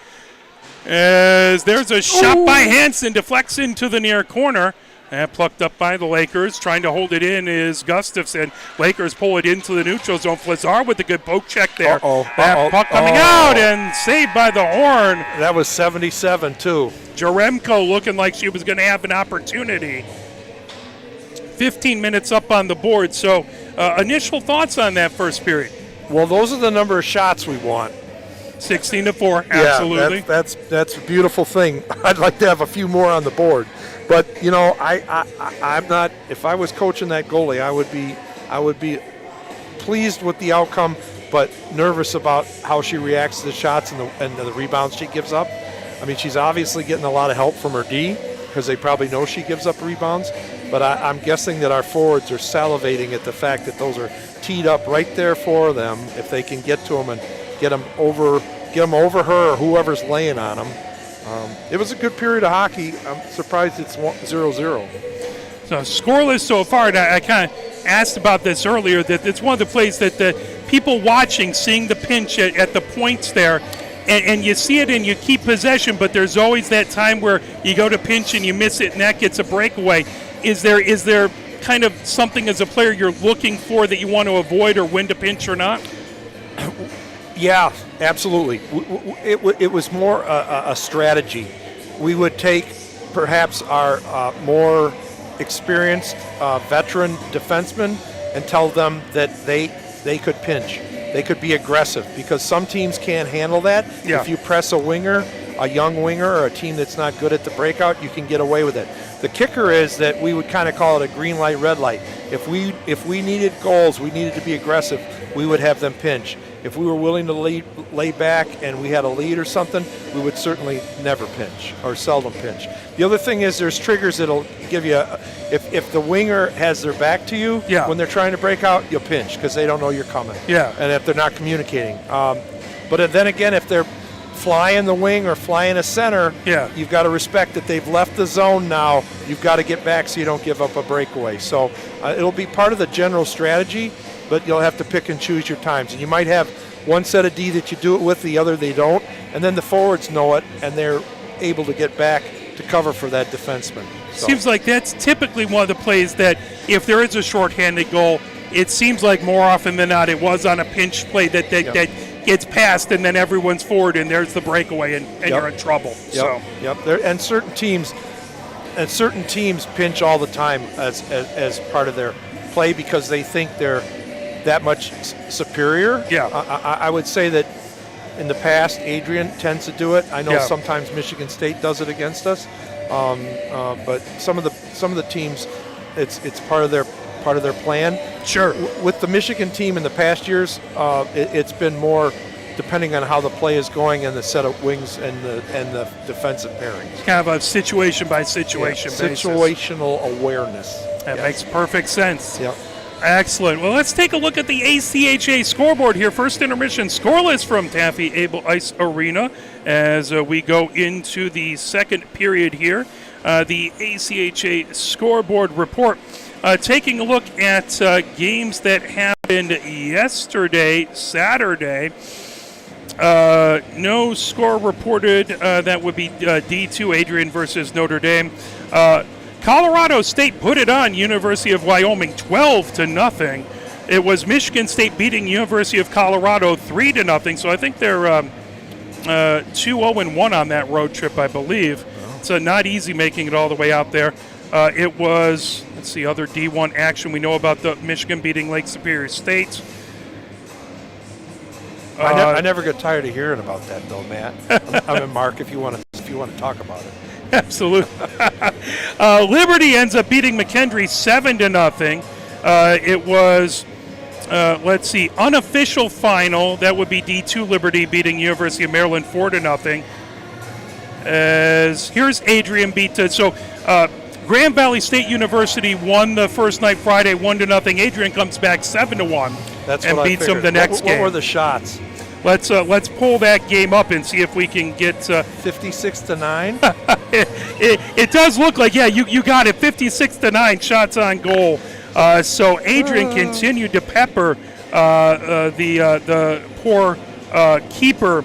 As there's a shot by Hansen, deflects into the near corner. And plucked up by the Lakers. Trying to hold it in is Gustafson. Lakers pull it into the neutral zone. Flazar with a good poke check there. That puck coming out and saved by the horn. That was 77, too. Jaremko looking like she was going to have an opportunity. 15 minutes up on the board. So initial thoughts on that first period? Well, those are the number of shots we want. 16-4, absolutely. Yeah, that's a beautiful thing. I'd like to have a few more on the board. But, I'm not – if I was coaching that goalie, I would be pleased with the outcome, but nervous about how she reacts to the shots and the rebounds she gives up. I mean, she's obviously getting a lot of help from her D because they probably know she gives up rebounds. But I'm guessing that our forwards are salivating at the fact that those are teed up right there for them if they can get to them and get them over her or whoever's laying on them. It was a good period of hockey. I'm surprised it's 0-0. So scoreless so far, and I kind of asked about this earlier, that it's one of the plays that the people watching, seeing the pinch at the points there, and you see it and you keep possession, but there's always that time where you go to pinch and you miss it and that gets a breakaway. Is there kind of something as a player you're looking for that you want to avoid or when to pinch or not? Yeah, absolutely. It was more a strategy. We would take perhaps our more experienced veteran defensemen and tell them that they could pinch. They could be aggressive because some teams can't handle that. Yeah. If you press a winger, a young winger, or a team that's not good at the breakout, you can get away with it. The kicker is that we would kind of call it a green light, red light. If we needed goals, we needed to be aggressive, we would have them pinch. If we were willing to lay back and we had a lead or something, we would certainly never pinch or seldom pinch. The other thing is there's triggers that'll give you, if the winger has their back to you, when they're trying to break out, you'll pinch because they don't know you're coming. Yeah. And if they're not communicating. But then again, if they're flying the wing or flying a center, you've got to respect that they've left the zone now. You've got to get back so you don't give up a breakaway. So it'll be part of the general strategy, but you'll have to pick and choose your times. And you might have one set of D that you do it with, the other they don't, and then the forwards know it, and they're able to get back to cover for that defenseman. So. Seems like that's typically one of the plays that if there is a shorthanded goal, it seems like more often than not it was on a pinch play that gets passed and then everyone's forward and there's the breakaway and you're in trouble. And certain teams pinch all the time as part of their play because they think they're that much superior. I would say that in the past Adrian tends to do it. I know sometimes Michigan State does it against us, but some of the teams it's part of their plan. Sure. With the Michigan team in the past years, it's been more depending on how the play is going and the set of wings and the defensive pairings. Kind of a situation by situation basis. Situational awareness. That makes perfect sense. Yep. Excellent. Well, let's take a look at the ACHA scoreboard here. First intermission scoreless from Taffy Able Ice Arena as we go into the second period here. The ACHA scoreboard report. Taking a look at games that happened yesterday, Saturday. No score reported. That would be D2, Adrian versus Notre Dame. Colorado State put it on University of Wyoming 12-0. It was Michigan State beating University of Colorado 3-0. So I think they're 2-0-1 on that road trip, I believe. It's not easy making it all the way out there. It was, let's see, other D1 action. We know about the Michigan beating Lake Superior State. I never get tired of hearing about that, though, Matt. I'm in Mark if you want to talk about it. Absolutely. Liberty ends up beating McKendree 7-0. It was, let's see, unofficial final. That would be D2 Liberty beating University of Maryland 4-0. Here's Adrian beat. Grand Valley State University won the first night Friday 1-0. Adrian comes back 7-1 and beats them the next game. What were the shots? Let's pull that game up and see if we can get 56-9. It does look like you got it 56-9 shots on goal. So Adrian continued to pepper the poor keeper,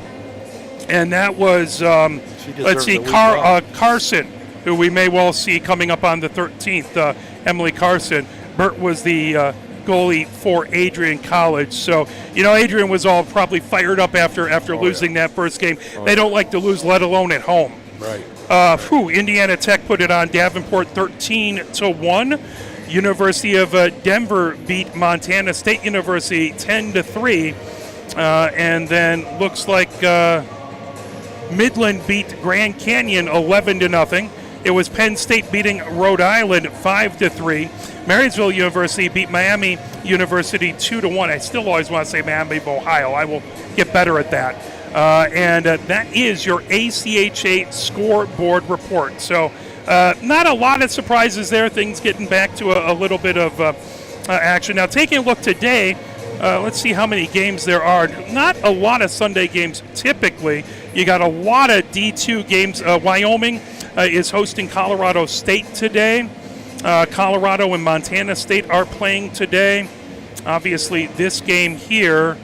and that was let's see, Carson. who we may well see coming up on the 13th, Emily Carson. Bert was the goalie for Adrian College. So, Adrian was all probably fired up after losing that first game. They don't like to lose, let alone at home. Right. Indiana Tech put it on Davenport 13-1. University of Denver beat Montana State University 10-3. And then looks like Midland beat Grand Canyon 11-0. It was Penn State beating Rhode Island 5-3. Marysville University beat Miami University 2-1. I still always want to say Miami of Ohio. I will get better at that. And that is your ACHA scoreboard report. So not a lot of surprises there. Things getting back to a little bit of action. Now, taking a look today, let's see how many games there are. Not a lot of Sunday games typically. You got a lot of D2 games. Wyoming is hosting Colorado State today. Colorado and Montana State are playing today. Obviously, this game here,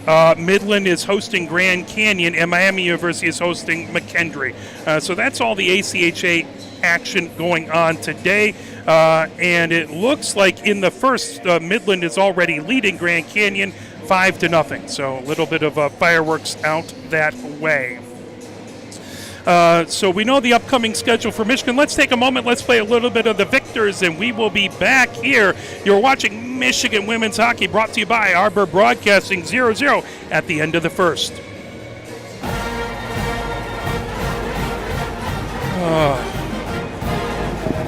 Midland is hosting Grand Canyon, and Miami University is hosting McKendree. So that's all the ACHA action going on today. And it looks like in the first, Midland is already leading Grand Canyon 5-0. So a little bit of fireworks out that way. So we know the upcoming schedule for Michigan. Let's take a moment. Let's play a little bit of the Victors, and we will be back here. You're watching Michigan Women's Hockey, brought to you by Arbor Broadcasting, 0-0 at the end of the first.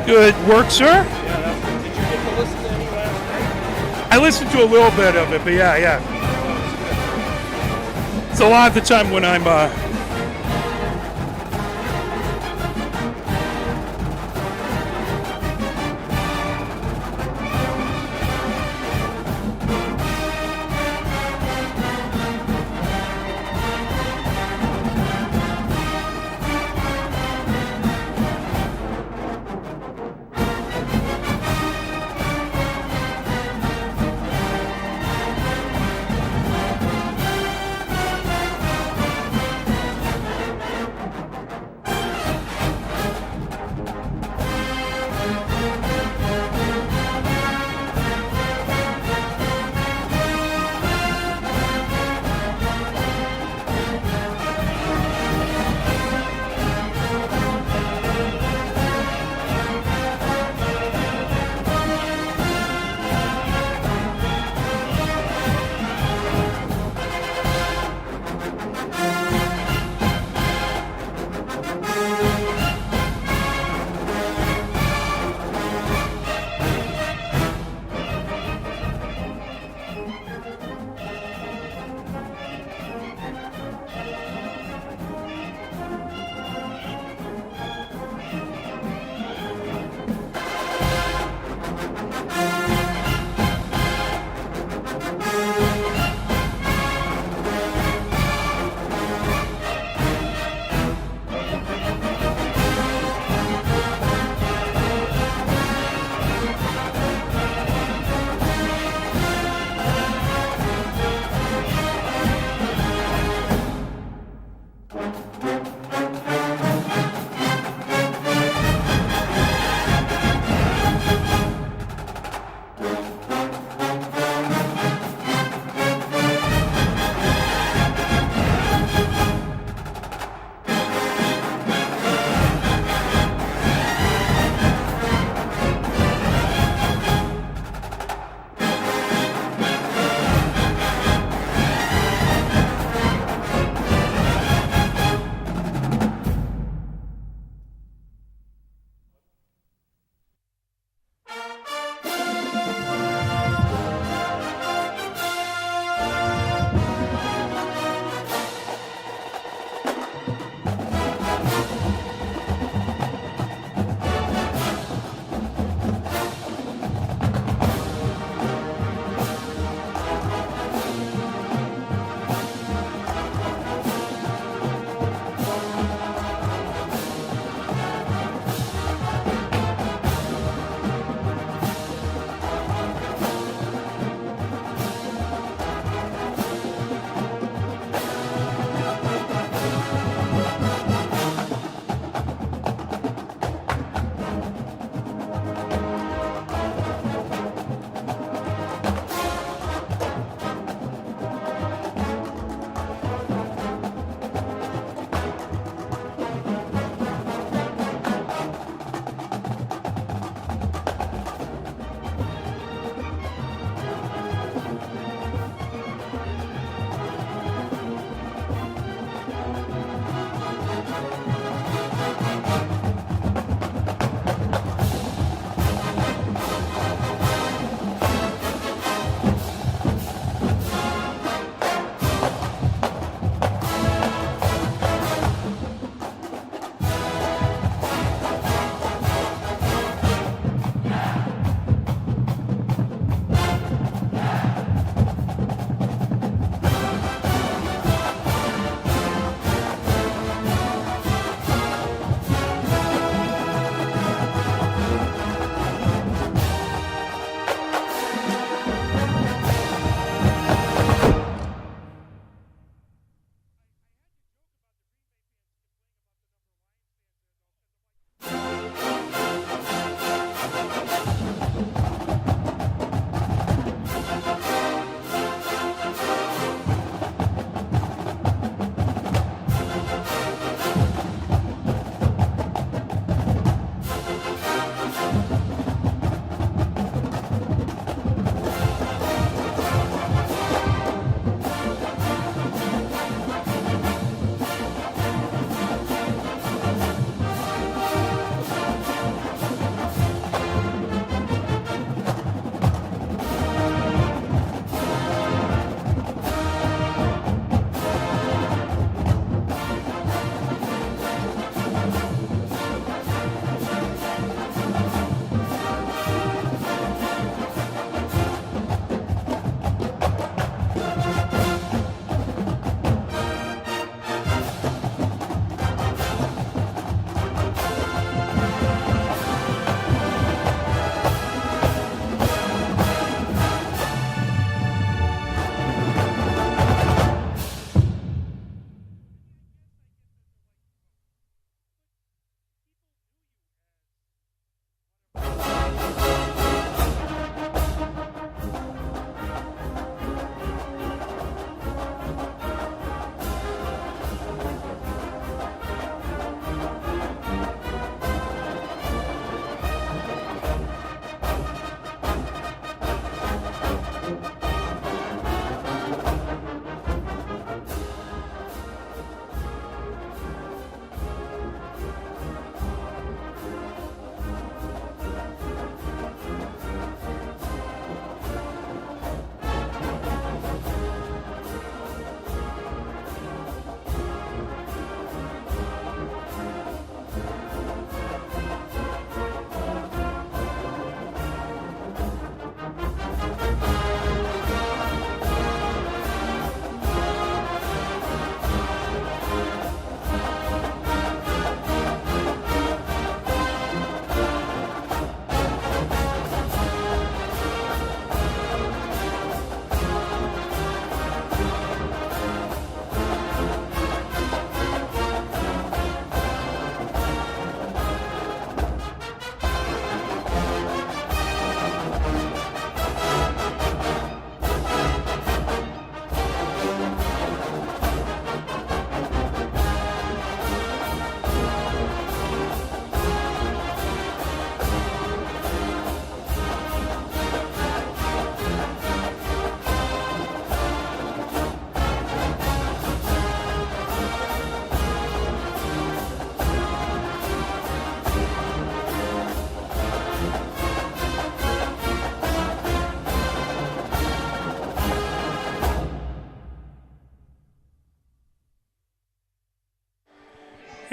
Good work, sir. Did you get to listen to any last night? I listened to a little bit of it, but yeah. It's a lot of the time when I'm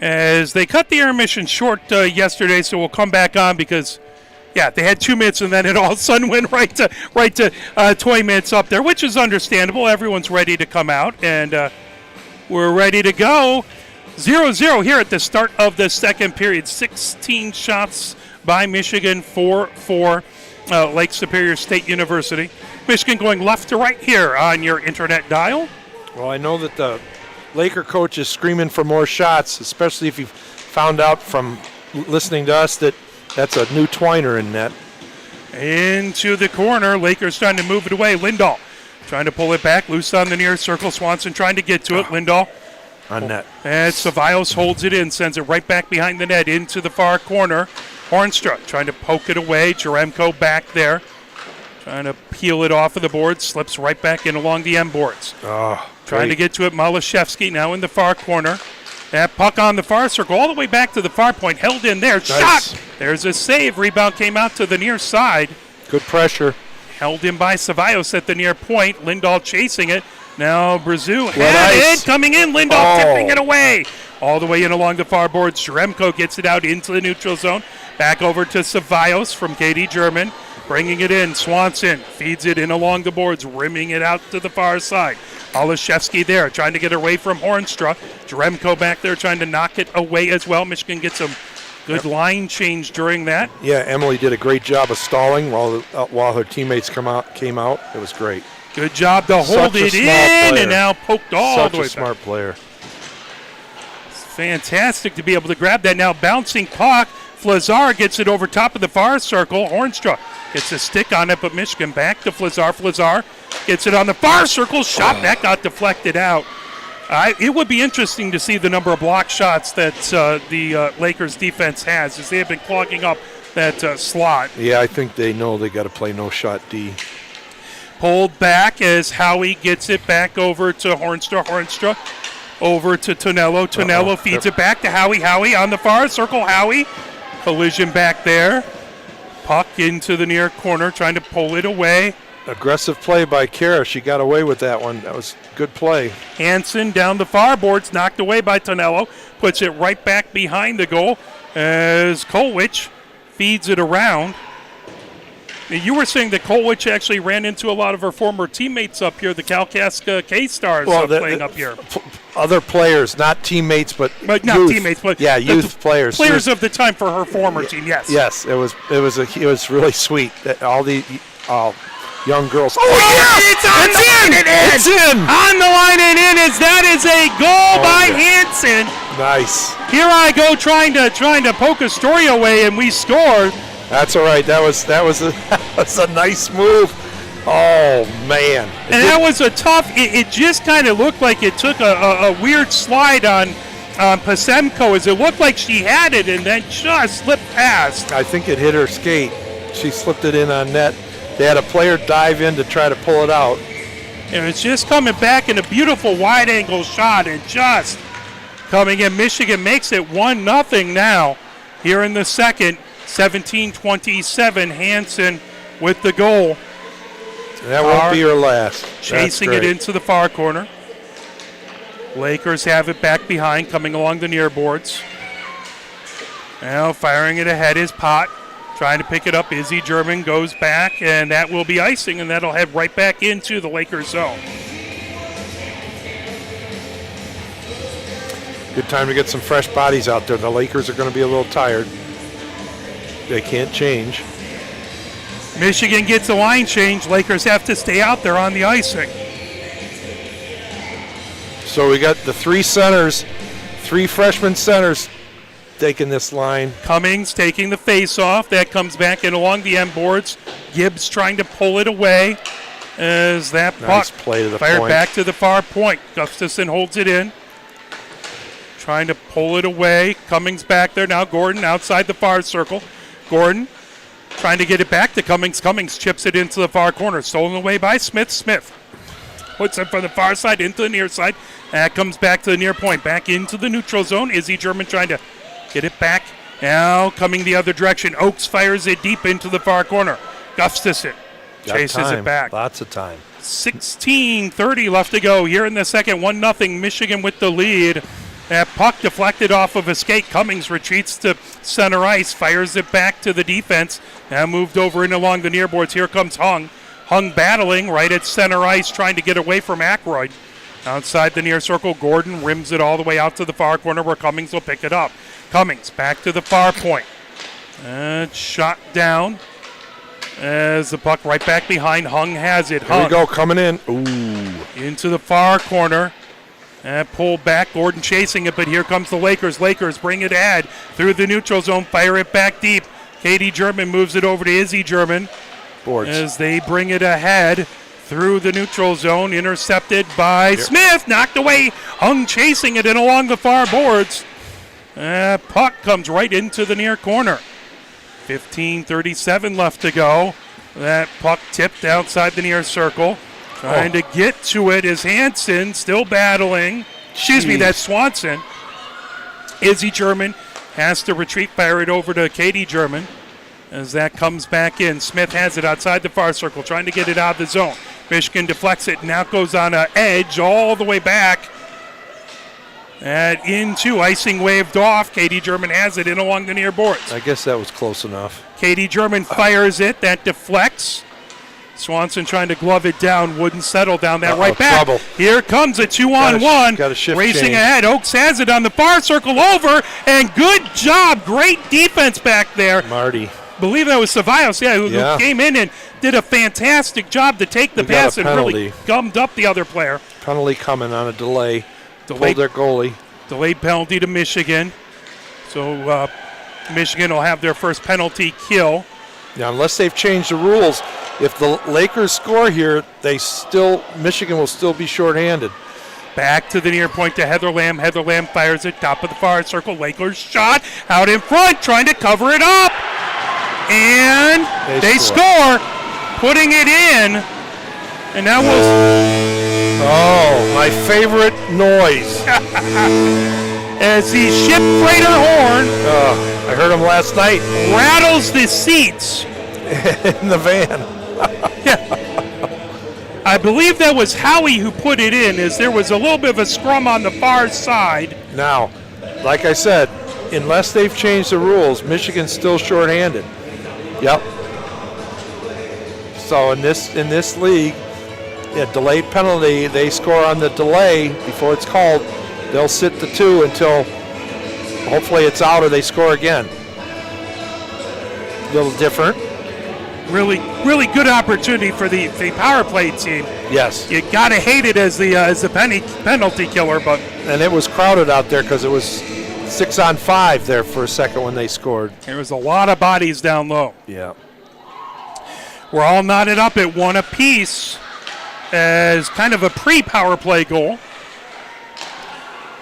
as they cut the intermission short yesterday, so we'll come back on because, yeah, they had 2 minutes and then it all of a sudden went right to 20 minutes up there, which is understandable. Everyone's ready to come out, and we're ready to go. 0-0 here at the start of the second period. 16 shots by Michigan, 4 Lake Superior State University. Michigan going left to right here on your internet dial. Well, I know that the Laker coach is screaming for more shots, especially if you found out from listening to us that that's a new Twiner in net. Into the corner. Lakers trying to move it away. Lindahl trying to pull it back. Loose on the near circle. Swanson trying to get to it. Lindahl. On net. And Ceballos holds it in, sends it right back behind the net into the far corner. Hornstra trying to poke it away. Jaremko back there. Trying to peel it off of the board. Slips right back in along the M boards. Trying to get to it. Malashevsky now in the far corner. That puck on the far circle all the way back to the far point. Held in there. Nice. Shot! There's a save. Rebound came out to the near side. Good pressure. Held in by Ceballos at the near point. Lindahl chasing it. Now Brazeau had it. Coming in. Lindahl tipping it away. All the way in along the far boards. Jaremko gets it out into the neutral zone. Back over to Ceballos from Katie German. Bringing it in. Swanson feeds it in along the boards. Rimming it out to the far side. Olszewski there trying to get away from Hornstra. Jaremko back there trying to knock it away as well. Michigan gets some good line change during that. Yeah, Emily did a great job of stalling while her teammates came out. It was great. Good job to hold it in, and now poked all the way back. Such a smart player. It's fantastic to be able to grab that. Now bouncing puck. Flazar gets it over top of the far circle. Hornstra gets a stick on it, but Michigan back to Flazar. Flazar gets it on the far circle. Shot that got deflected out. It would be interesting to see the number of block shots that the Lakers defense has, as they have been clogging up that slot. Yeah, I think they know they got to play no shot D. Pulled back as Howie gets it back over to Hornstra. Hornstra over to Tonello. Tonello feeds it back to Howie. Howie on the far circle. Howie. Collision back there. Puck into the near corner, trying to pull it away. Aggressive play by Kara. She got away with that one. That was good play. Hansen down the far boards, knocked away by Tonello. Puts it right back behind the goal as Kolwich feeds it around. You were saying that Kolwich actually ran into a lot of her former teammates up here, the Kalkaska K-Stars playing up here. Other players, not teammates, but not youth. Teammates, but yeah, youth players. Players of the time for her former team. Yes. Yes, it was really sweet that all the young girls. It's in on the line and in. That is a goal by Hansen. Nice. Here I go trying to poke a story away, and we scored. That's all right. That was a nice move. Oh, man. And that was a tough, it just kind of looked like it took a weird slide on Pasemko, as it looked like she had it and then just slipped past. I think it hit her skate. She slipped it in on net. They had a player dive in to try to pull it out. And it's just coming back in a beautiful wide-angle shot and just coming in. Michigan makes it 1-0 now here in the second. 17-27, Hansen with the goal. That won't be her last. Chasing it into the far corner. Lakers have it back behind, coming along the near boards. Now firing it ahead is Pott. Trying to pick it up. Izzy German goes back, and that will be icing, and that'll head right back into the Lakers zone. Good time to get some fresh bodies out there. The Lakers are going to be a little tired. They can't change. Michigan gets a line change. Lakers have to stay out there on the icing. So we got the three freshman centers taking this line. Cummings taking the face off. That comes back in along the M boards. Gibbs trying to pull it away as that puck play to the fired point. back to the far point. Gustafson holds it in. Trying to pull it away. Cummings back there now. Gordon outside the far circle. Gordon trying to get it back to Cummings. Cummings chips it into the far corner. Stolen away by Smith. Smith puts it from the far side into the near side. That comes back to the near point. Back into the neutral zone. Izzy German trying to get it back. Now coming the other direction. Oakes fires it deep into the far corner. Gustafson chases it back. Lots of time. 16:30 left to go here in the second. 1-0 Michigan with the lead. That puck deflected off of a skate. Cummings retreats to center ice, fires it back to the defense. Now moved over and along the near boards. Here comes Hung. Hung battling right at center ice, trying to get away from Ackroyd. Outside the near circle, Gordon rims it all the way out to the far corner where Cummings will pick it up. Cummings back to the far point. Shot down as the puck right back behind. Hung has it. Here we go, coming in. Ooh. Into the far corner. Pulled back, Gordon chasing it, but here comes the Lakers. Lakers bring it ahead through the neutral zone, fire it back deep. Katie German moves it over to Izzy German. Boards. As they bring it ahead through the neutral zone, intercepted by Smith, knocked away. Hung chasing it in along the far boards. Puck comes right into the near corner. 15:37 left to go. That puck tipped outside the near circle. Trying to get to it is Hansen, still battling. Excuse me, that's Swanson. Izzy German has to retreat, fire it over to Katie German. As that comes back in, Smith has it outside the far circle, trying to get it out of the zone. Michigan deflects it, now goes on an edge all the way back. And into icing waved off. Katie German has it in along the near boards. I guess that was close enough. Katie German fires it, that deflects. Swanson trying to glove it down, wouldn't settle down that right back. Trouble. Here comes a 2-on-1. Got a shift racing change. ahead. Oakes has it on the far circle over, and good job. Great defense back there. Marty. Believe that was Cevallos, who came in and did a fantastic job to take the pass and really gummed up the other player. Penalty coming on a delay. Pulled their goalie. Delayed penalty to Michigan. So Michigan will have their first penalty kill. Now, unless they've changed the rules, if the Lakers score here, Michigan will still be shorthanded. Back to the near point to Heather Lamb. Heather Lamb fires it top of the far circle. Lakers shot out in front, trying to cover it up. And they score, putting it in. And now Oh, my favorite noise. As the ship freighter horn I heard him last night rattles the seats. in the van. I believe that was Howie who put it in, as there was a little bit of a scrum on the far side. Now, like I said, unless they've changed the rules, Michigan's still shorthanded. Yep. So in this league, a delayed penalty, they score on the delay before it's called. They'll sit the 2 until hopefully it's out or they score again. A little different. Really, really good opportunity for the power play team. Yes. You gotta hate it as the penalty killer, but And it was crowded out there because it was 6-on-5 there for a second when they scored. there was a lot of bodies down low. Yeah. We're all knotted up at 1 apiece as kind of a pre-power play goal.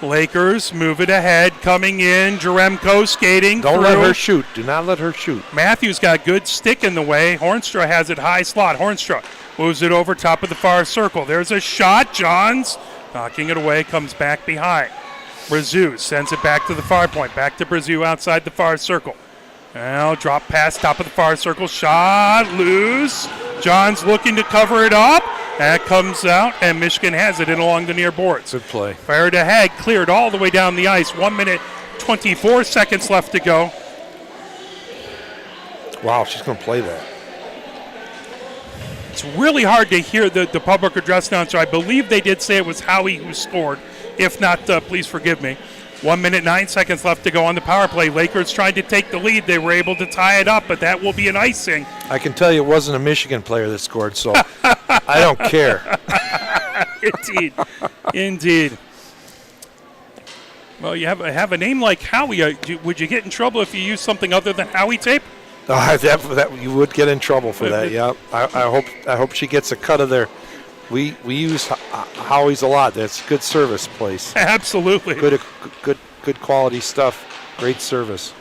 Lakers move it ahead, coming in. Jaremko skating Don't through. let her shoot. Do not let her shoot. Matthews got good stick in the way. Hornstra has it high slot. Hornstra moves it over top of the far circle. There's a shot. Johns knocking it away, comes back behind. Brazeau sends it back to the far point. Back to Brazeau outside the far circle. Now drop pass top of the far circle. Shot loose. Johns looking to cover it up. That comes out, and Michigan has it in along the near boards. Good play. Fired ahead, cleared all the way down the ice. 1 minute, 24 seconds left to go. Wow, she's going to play that. It's really hard to hear the public address announcer. I believe they did say it was Howie who scored. If not, please forgive me. 1 minute, 9 seconds left to go on the power play. Lakers tried to take the lead. They were able to tie it up, but that will be an icing. I can tell you it wasn't a Michigan player that scored, so I don't care. Indeed. Well, you have a name like Howie. Would you get in trouble if you used something other than Howie tape? That you would get in trouble for that. Yeah, I hope she gets a cut of their. We use Howie's a lot. That's a good service place. Absolutely. Good quality stuff. Great service.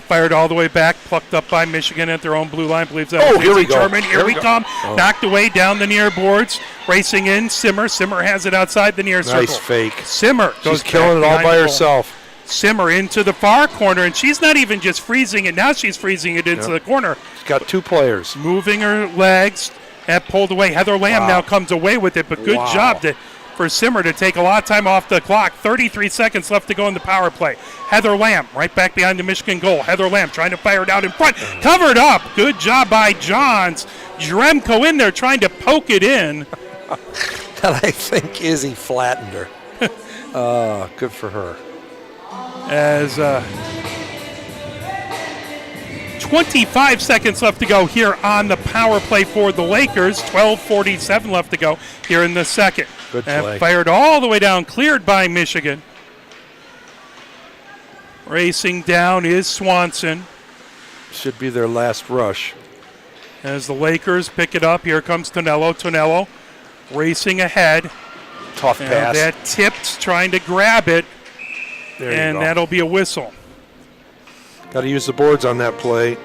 Fired all the way back, plucked up by Michigan at their own blue line. Believes that was here we go. German. Here we come. Oh. Knocked away down the near boards. Racing in. Simmer has it outside the near circle. Nice fake. Simmer goes. She's killing it all by herself. Simmer into the far corner, and she's not even just freezing it. Now she's freezing it into the corner. She's got 2 players. Moving her legs. That pulled away. Heather Lamb now comes away with it, but good job to for Simmer to take a lot of time off the clock. 33 seconds left to go in the power play. Heather Lamb right back behind the Michigan goal. Heather Lamb trying to fire it out in front. Covered up. Good job by Johns. Dremko in there trying to poke it in. And I think Izzy flattened her. Good for her. As 25 seconds left to go here on the power play for the Lakers. 12:47 left to go here in the second. Good play. Fired all the way down, cleared by Michigan. Racing down is Swanson. Should be their last rush. As the Lakers pick it up, here comes Tonello. Tonello racing ahead. Tough pass. That tipped, trying to grab it, There you and go. that'll be a whistle. Got to use the boards on that play.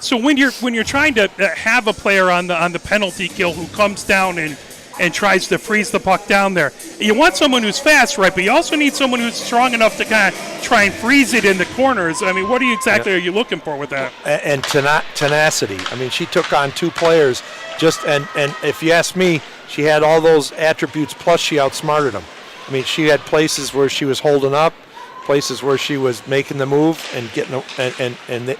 So when you're trying to have a player on the penalty kill who comes down and tries to freeze the puck down there, you want someone who's fast, right? But you also need someone who's strong enough to kind of try and freeze it in the corners. I mean, what are you looking for with that? And tenacity. I mean, she took on two players. And if you ask me, she had all those attributes. Plus, she outsmarted them. I mean, she had places where she was holding up, places where she was making the move and getting and the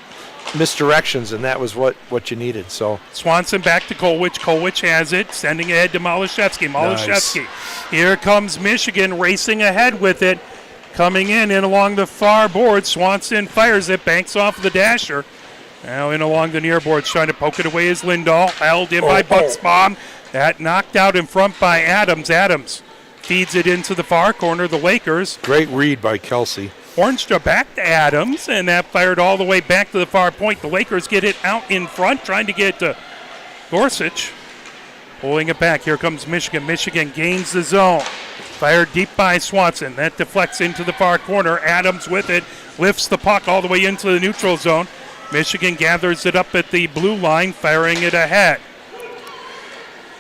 misdirections, and that was what you needed. So Swanson back to Kolwich. Kolwich has it, sending ahead to Malashevsky. Malashevsky. Here comes Michigan racing ahead with it. Coming in along the far board. Swanson fires it, banks off the dasher. Now in along the near boards, trying to poke it away is Lindahl. Held in by Bucksbaum. That knocked out in front by Adams. Adams feeds it into the far corner, the Lakers. great read by Kelsey. Hornstra back to Adams, and that fired all the way back to the far point. The Lakers get it out in front, trying to get it to Gorsuch. Pulling it back. Here comes Michigan. Michigan gains the zone. Fired deep by Swanson. That deflects into the far corner. Adams with it. Lifts the puck all the way into the neutral zone. Michigan gathers it up at the blue line, firing it ahead.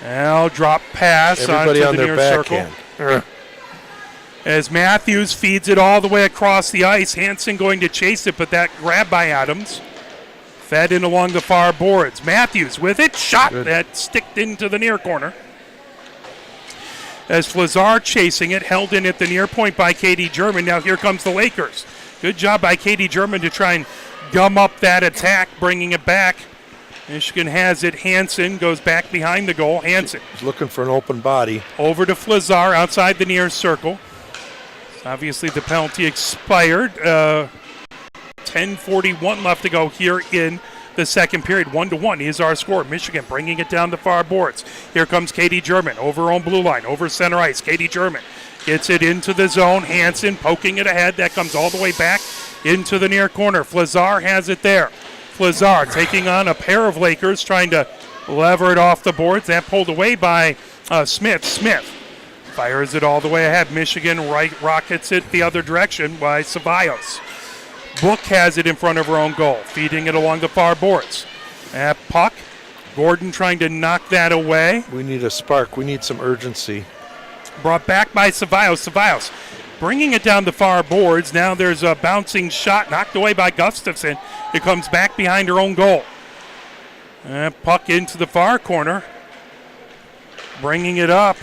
Now drop pass Everybody onto on the their near circle. backhand. As Matthews feeds it all the way across the ice. Hansen going to chase it, but that grab by Adams. Fed in along the far boards. Matthews with it. Shot. Good. That sticked into the near corner. As Flazar chasing it. Held in at the near point by Katie German. Now here comes the Lakers. Good job by Katie German to try and gum up that attack, bringing it back. Michigan has it. Hansen goes back behind the goal. Hansen He's looking for an open body. over to Flazar outside the near circle. Obviously, the penalty expired. 10:41 left to go here in the second period. 1-1 is our score. Michigan bringing it down the far boards. Here comes Katie German over on blue line, over center ice. Katie German gets it into the zone. Hansen poking it ahead. That comes all the way back into the near corner. Flazar has it there. Flazar taking on a pair of Lakers, trying to lever it off the boards. That pulled away by Smith. Smith fires it all the way ahead. Michigan rockets it the other direction by Ceballos. Book has it in front of her own goal, feeding it along the far boards. That puck, Gordon trying to knock that away. We need a spark. We need some urgency. Brought back by Ceballos. Ceballos bringing it down the far boards. Now there's a bouncing shot knocked away by Gustafson. It comes back behind her own goal. Puck into the far corner. Bringing it up.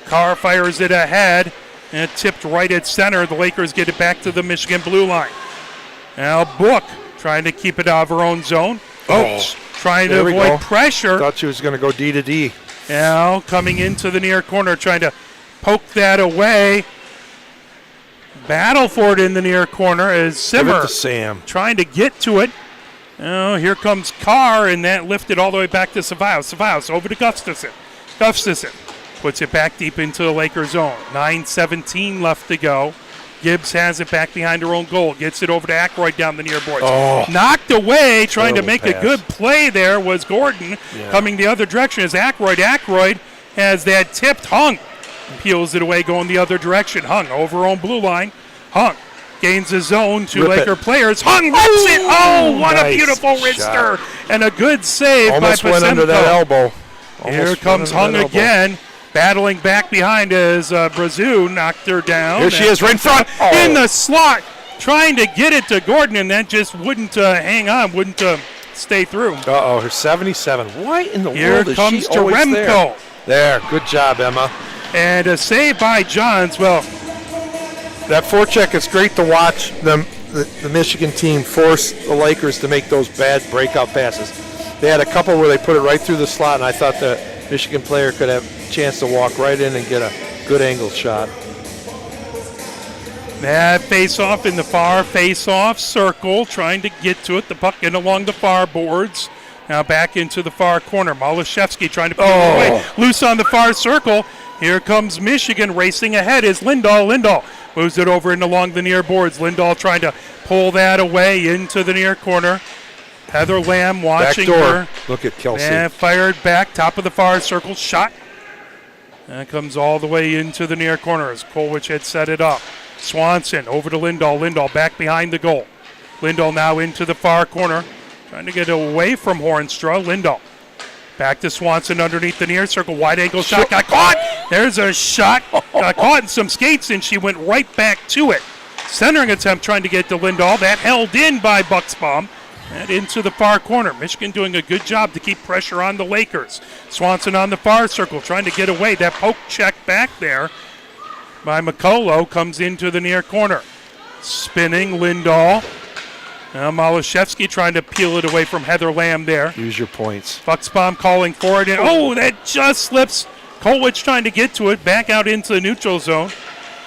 Carr fires it ahead. And it tipped right at center. The Lakers get it back to the Michigan blue line. Now Book trying to keep it out of her own zone. Oates trying to There we avoid go. pressure. Thought she was going to go D to D. Now coming into the near corner, trying to poke that away. Battle for it in the near corner as Give Simmer it to Sam. trying to get to it. Oh, here comes Carr, and that lifted all the way back to Ceballos. Ceballos over to Gustafson. Gustafson puts it back deep into the Lakers zone. 9:17 left to go. Gibbs has it back behind her own goal. Gets it over to Ackroyd down the near boards. Oh. Knocked away, trying to Terrible make a pass. good play there was Gordon. Yeah. Coming the other direction is Ackroyd. Ackroyd has that tipped. Hung peels it away going the other direction. Hung over on blue line. Hung gains the zone. Two Rip Laker it. players. Hung rips it. Oh, what a Nice beautiful wrister. And a good save Almost by went under that Pasemko. elbow. Here Almost comes went Hung under that elbow. again. Battling back behind as Brazou knocked her down. Here she is right in front. In Oh. the slot. Trying to get it to Gordon, and that just wouldn't hang on, wouldn't stay through. Uh-oh, her 77. Why in the Here world is comes she always Jeremko. there? There, good job, Emma. And a save by Johns. Well, that forecheck, it's great to watch them. The Michigan team force the Lakers to make those bad breakout passes. They had a couple where they put it right through the slot, and I thought the Michigan player could have a chance to walk right in and get a good angled shot. that face-off in the far face-off circle, trying to get to it. The puck in along the far boards. Now back into the far corner. Malashevsky trying to put it away. Loose on the far circle. Here comes Michigan racing ahead is Lindahl. Lindahl moves it over and along the near boards. Lindahl trying to pull that away into the near corner. Heather Lamb watching her. Look at Kelsey. And fired back, top of the far circle, shot. That comes all the way into the near corner as Kolwich had set it up. Swanson over to Lindahl. Lindahl back behind the goal. Lindahl now into the far corner, trying to get away from Hornstra. Lindahl back to Swanson underneath the near circle. Wide angle shot, got caught. There's a shot, got caught in some skates, and she went right back to it. Centering attempt trying to get to Lindahl. That held in by Bucksbaum. And into the far corner. Michigan doing a good job to keep pressure on the Lakers. Swanson on the far circle trying to get away. That poke check back there by McCullough comes into the near corner. Spinning Lindahl. Now Malashevsky trying to peel it away from Heather Lamb there. Use your points. Bucksbaum calling for it. And that just slips. Kolwich trying to get to it. Back out into the neutral zone.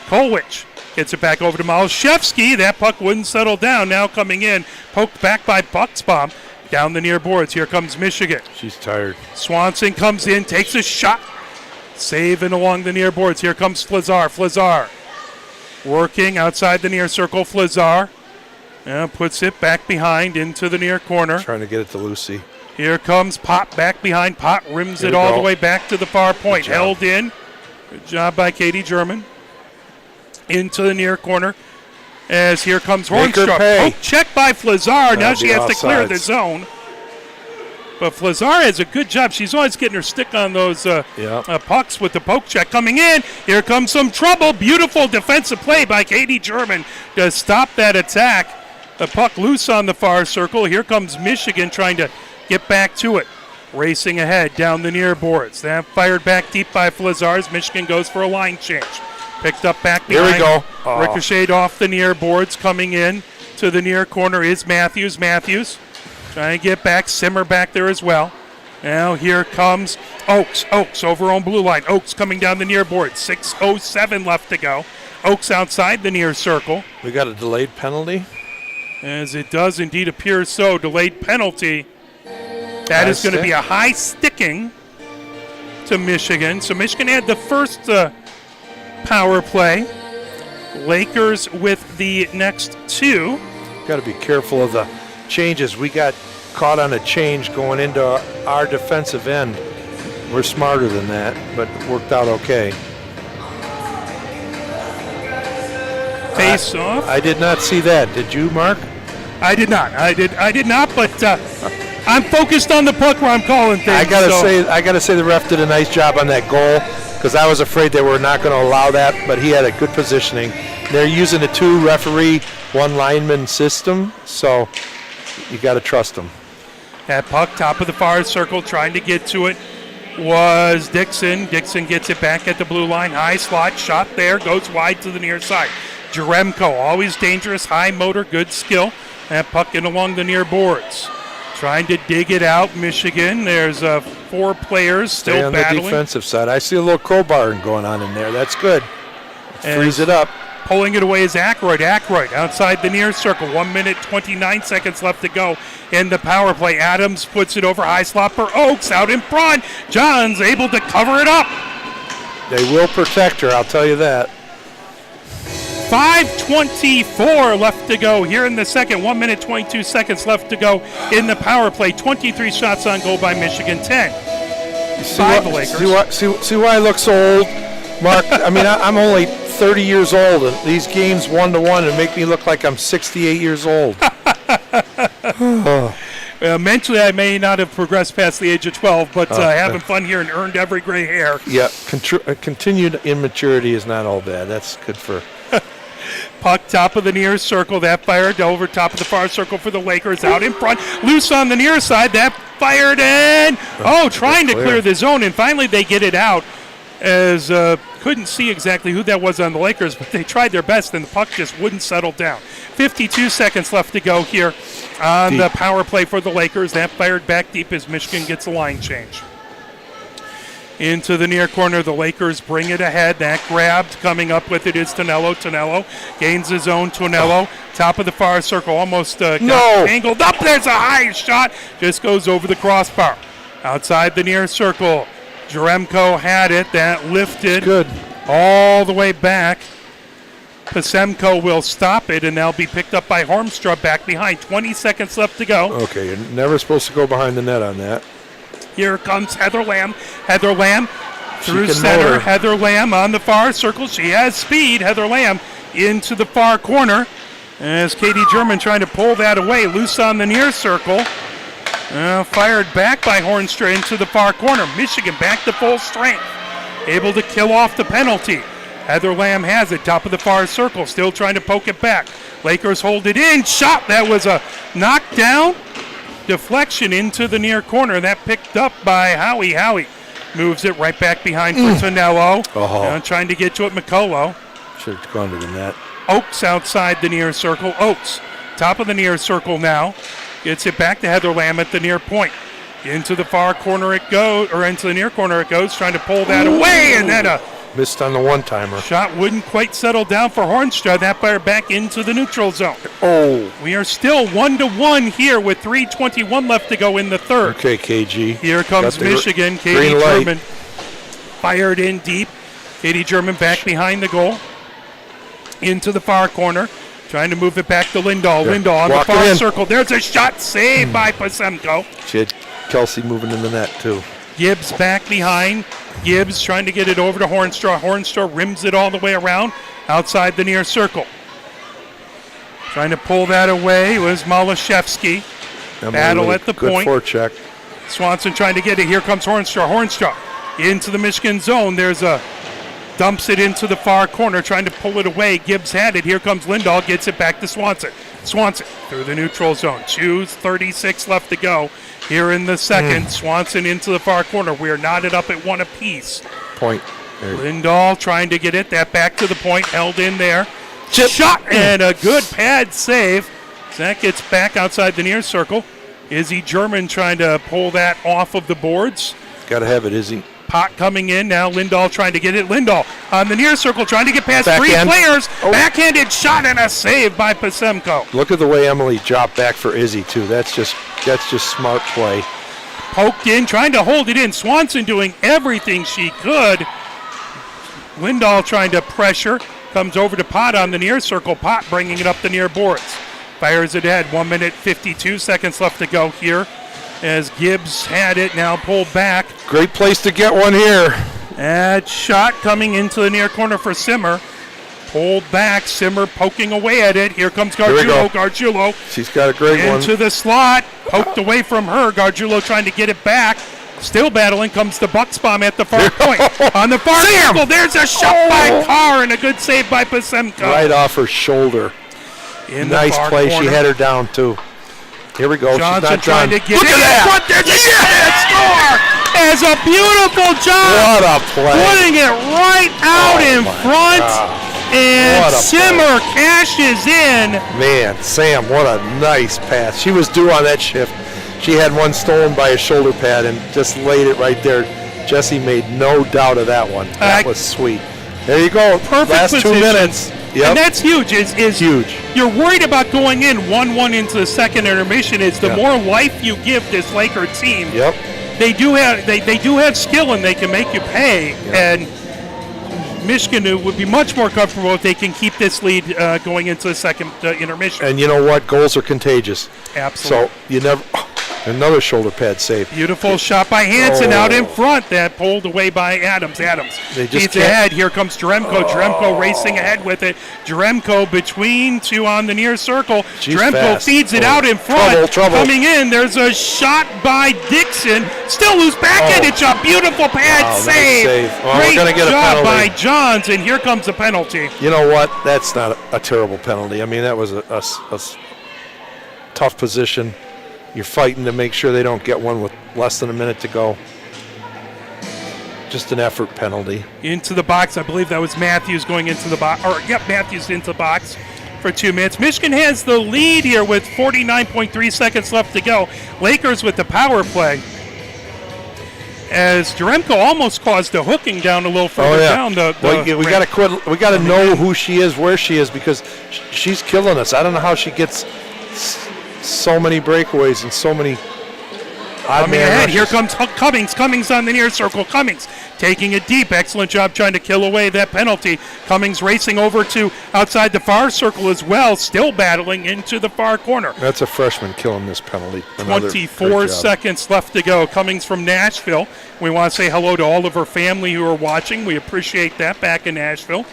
Kolwich gets it back over to Malashevsky. That puck wouldn't settle down. Now coming in. Poked back by Bucksbaum. Down the near boards. Here comes Michigan. She's tired. Swanson comes in. Takes a shot. Saving along the near boards. Here comes Flazar. Flazar working outside the near circle. Flazar puts it back behind into the near corner. Trying to get it to Lucy. Here comes Pop back behind. Pop rims it all the way back to the far point. Held in. Good job by Katie German. Into the near corner as here comes Hornstrup. Oh, check by Flazar. Now she has to clear the zone. But Flazar has a good job. She's always getting her stick on those pucks with the poke check. Coming in, here comes some trouble. Beautiful defensive play by Katie German to stop that attack. The puck loose on the far circle. Here comes Michigan trying to get back to it. Racing ahead down the near boards. That fired back deep by Flazar as Michigan goes for a line change. Picked up back behind. Here we go. Ricocheted off the near boards. Coming in to the near corner is Matthews. Matthews trying to get back. Simmer back there as well. Now here comes Oakes. Oakes over on blue line. Oakes coming down the near board. 6:07 left to go. Oakes outside the near circle. We got a delayed penalty. As it does indeed appear so. Delayed penalty. That is going to be a high sticking to Michigan. So Michigan had the first power play. Lakers with the next two. Got to be careful of the changes. We got caught on a change going into our defensive end. We're smarter than that, but it worked out okay. Face off. I did not see that. Did you, Mark? I did not. I did not. But I'm focused on the puck where I'm calling things. I gotta say, the ref did a nice job on that goal because I was afraid they were not going to allow that. But he had a good positioning. They're using a 2-referee, 1-lineman system, so you got to trust them. That puck, top of the far circle, trying to get to it was Dixon. Dixon gets it back at the blue line. High slot, shot there, goes wide to the near side. Jaremko, always dangerous, high motor, good skill. That puck in along the near boards. Trying to dig it out, Michigan. There's 4 players still Stay on battling. the defensive side. I see a little crowbar going on in there. That's good. Freeze it up. Pulling it away is Ackroyd. Ackroyd outside the near circle. 1 minute, 29 seconds left to go in the power play. Adams puts it over high slot for Oakes out in front. Johns able to cover it up. They will protect her, I'll tell you that. 5:24 left to go here in the second. 1 minute, 22 seconds left to go in the power play. 23 shots on goal by Michigan, 10 by the Lakers. See why I look so old, Mark? I mean, I'm only 30 years old, and these games 1-1 and make me look like I'm 68 years old. Mentally, I may not have progressed past the age of 12, but having fun here and earned every gray hair. Yeah, continued immaturity is not all bad. That's good for... Puck top of the near circle. That fired over top of the far circle for the Lakers. Out in front. Loose on the near side. That fired in. Trying to clear the zone. And finally they get it out as couldn't see exactly who that was on the Lakers, but they tried their best, and the puck just wouldn't settle down. 52 seconds left to go here on the power play for the Lakers. That fired back deep as Michigan gets a line change. Into the near corner, the Lakers bring it ahead. That grabbed, coming up with it is Tonello. Tonello gains his own. Tonello, top of the far circle, almost got angled up. There's a high shot, just goes over the crossbar. Outside the near circle, Jaremko had it. That lifted all the way back. Pasemko will stop it, and that'll be picked up by Hornstra back behind. 20 seconds left to go. Okay, you're never supposed to go behind the net on that. Here comes Heather Lamb. Heather Lamb through center. Motor. Heather Lamb on the far circle. She has speed. Heather Lamb into the far corner. As Katie German trying to pull that away. Loose on the near circle. Fired back by Hornstra into the far corner. Michigan back to full strength. Able to kill off the penalty. Heather Lamb has it. Top of the far circle. Still trying to poke it back. Lakers hold it in. Shot. That was a knockdown. Deflection into the near corner. That picked up by Howie. Howie moves it right back behind for Tonello. Trying to get to it, McCullough. Should have gone to the net. Oakes outside the near circle. Oakes, top of the near circle now. Gets it back to Heather Lamb at the near point. Into the far corner it goes, or into the near corner it goes, trying to pull that away, and then a missed on the one-timer. Shot wouldn't quite settle down for Hornstra. That fired back into the neutral zone. We are still 1-1 here with 3:21 left to go in the third. Okay, KG. Here comes Michigan. Katie German fired in deep. Katie German back behind the goal. Into the far corner. Trying to move it back to Lindahl. Lindahl on the far circle. There's a shot saved by Pasemko. She had Kelsey moving in the net, too. Gibbs back behind. Gibbs trying to get it over to Hornstra. Hornstra rims it all the way around outside the near circle. Trying to pull that away was Malashevsky. Battle at the point. Good forecheck. Swanson trying to get it. Here comes Hornstra. Hornstra into the Michigan zone. There's a dumps it into the far corner, trying to pull it away. Gibbs had it. Here comes Lindahl. Gets it back to Swanson. Swanson through the neutral zone. 2:36 left to go. Here in the second, Swanson into the far corner. We are knotted up at one apiece. Point. Lindahl trying to get it. That back to the point, held in there. Shot and a good pad save. That gets back outside the near circle. Izzy German trying to pull that off of the boards. Got to have it, Izzy. Pot coming in now. Lindahl trying to get it. Lindahl on the near circle trying to get past Backhand. 3 players. Backhanded shot and a save by Pasemko. Look at the way Emily dropped back for Izzy, too. That's just smart play. Poked in, trying to hold it in. Swanson doing everything she could. Lindahl trying to pressure. Comes over to Pot on the near circle. Pot bringing it up the near boards. Fires it ahead. 1 minute, 52 seconds left to go here. As Gibbs had it, now pulled back. Great place to get one here. That shot coming into the near corner for Simmer. Pulled back, Simmer poking away at it. Here comes Gargiulo. Gargiulo. She's got a great one. Into the slot. Poked away from her. Gargiulo trying to get it back. Still battling. Comes to Bucksbaum at the far point. On the far circle, there's a shot by Carr and a good save by Pasemko. Right off her shoulder. Nice play. She had her down, too. Here we go. Johnson she's not trying done. to get Look it at in that. front. There's a score. As a beautiful job. What a play. Putting it right out in front. And Simmer cashes in. Man, Sam, what a nice pass. She was due on that shift. She had one stolen by a shoulder pad and just laid it right there. Jessie made no doubt of that one. That was sweet. There you go. Perfect Last position. 2 minutes. Yep. And that's huge. Is huge. You're worried about going in 1-1 into the second intermission. Is the more life you give this Laker team. Yep. They do have skill and they can make you pay. Yep. And Michigan would be much more comfortable if they can keep this lead going into the second intermission. And you know what? Goals are contagious. Absolutely. So you never. Another shoulder pad save. Beautiful shot by Hansen out in front. That pulled away by Adams. Adams feeds ahead. Here comes Jaremko. Jaremko racing ahead with it. Jaremko between two on the near circle. Jaremko feeds it out in front. Trouble. Coming in. There's a shot by Dixon. Still loose backhand. It's a beautiful pad save. Well, Great we're get job a by Johns, and here comes the penalty. You know what? That's not a terrible penalty. I mean, that was a tough position. You're fighting to make sure they don't get one with less than a minute to go. Just an effort penalty. Into the box. I believe that was Matthews going into the box. Matthews into the box for 2 minutes. Michigan has the lead here with 49.3 seconds left to go. Lakers with the power play. As Jaremko almost caused a hooking down a little further down we got to quit. We got to know who she is, where she is, because she's killing us. I don't know how she gets so many breakaways and so many. Coming ahead, here comes Cummings. Cummings on the near circle. Cummings taking it deep. Excellent job trying to kill away that penalty. Cummings racing over to outside the far circle as well, still battling into the far corner. That's a freshman killing this penalty. 24 seconds left to go. Cummings from Nashville. We want to say hello to all of her family who are watching. We appreciate that back in Nashville.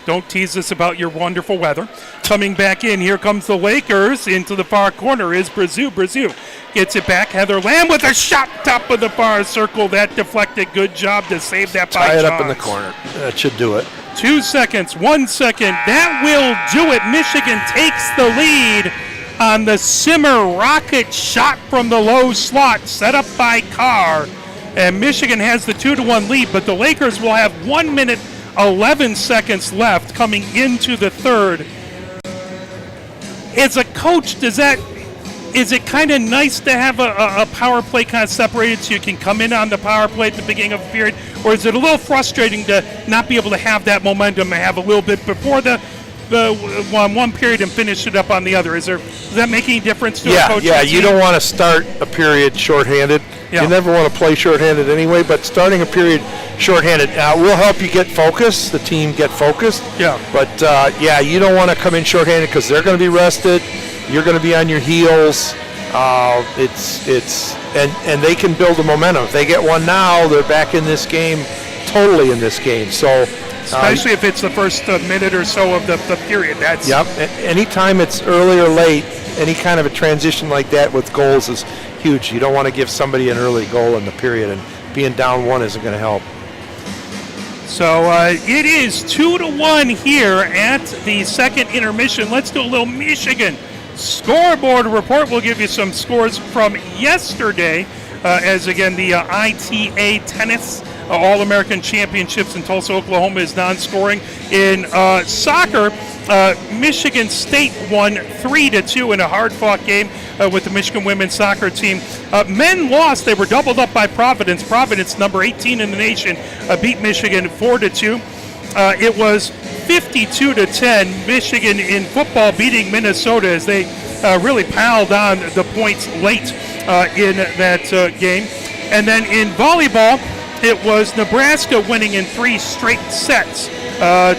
Don't tease us about your wonderful weather. Coming back in, here comes the Lakers. Into the far corner is Brazu. Brazu gets it back. Heather Lamb with a shot top of the far circle. That deflected. Good job to save that by Tie it Johns. up in the corner. That should do it. 2 seconds, 1 second. That will do it. Michigan takes the lead on the Simmer rocket shot from the low slot set up by Carr. And Michigan has the 2-1 lead, but the Lakers will have 1 minute 11 seconds left coming into the third. As a coach, is it kind of nice to have a power play kind of separated so you can come in on the power play at the beginning of the period? Or is it a little frustrating to not be able to have that momentum and have a little bit before the one period and finish it up on the other? Does that make any difference to a coach? Yeah, you don't want to start a period shorthanded. Yeah. You never want to play shorthanded anyway, but starting a period shorthanded will help you get focused, the team get focused. Yeah. But, you don't want to come in shorthanded because they're going to be rested. You're going to be on your heels. And they can build a momentum. If they get one now, they're back in this game, totally in this game. So, especially if it's the first minute or so of the period. Yep. Anytime it's early or late, any kind of a transition like that with goals is huge. You don't want to give somebody an early goal in the period, and being down 1 isn't going to help. So it is 2-1 here at the second intermission. Let's do a little Michigan scoreboard report. We'll give you some scores from yesterday, as again the ITA Tennis All-American Championships in Tulsa, Oklahoma is non-scoring. In soccer, Michigan State won 3-2 in a hard-fought game with the Michigan women's soccer team. Men lost. They were doubled up by Providence. Providence, number 18 in the nation, beat Michigan 4-2. It was 52-10. Michigan in football beating Minnesota as they really piled on the points late in that game. And then in volleyball, it was Nebraska winning in 3 straight sets,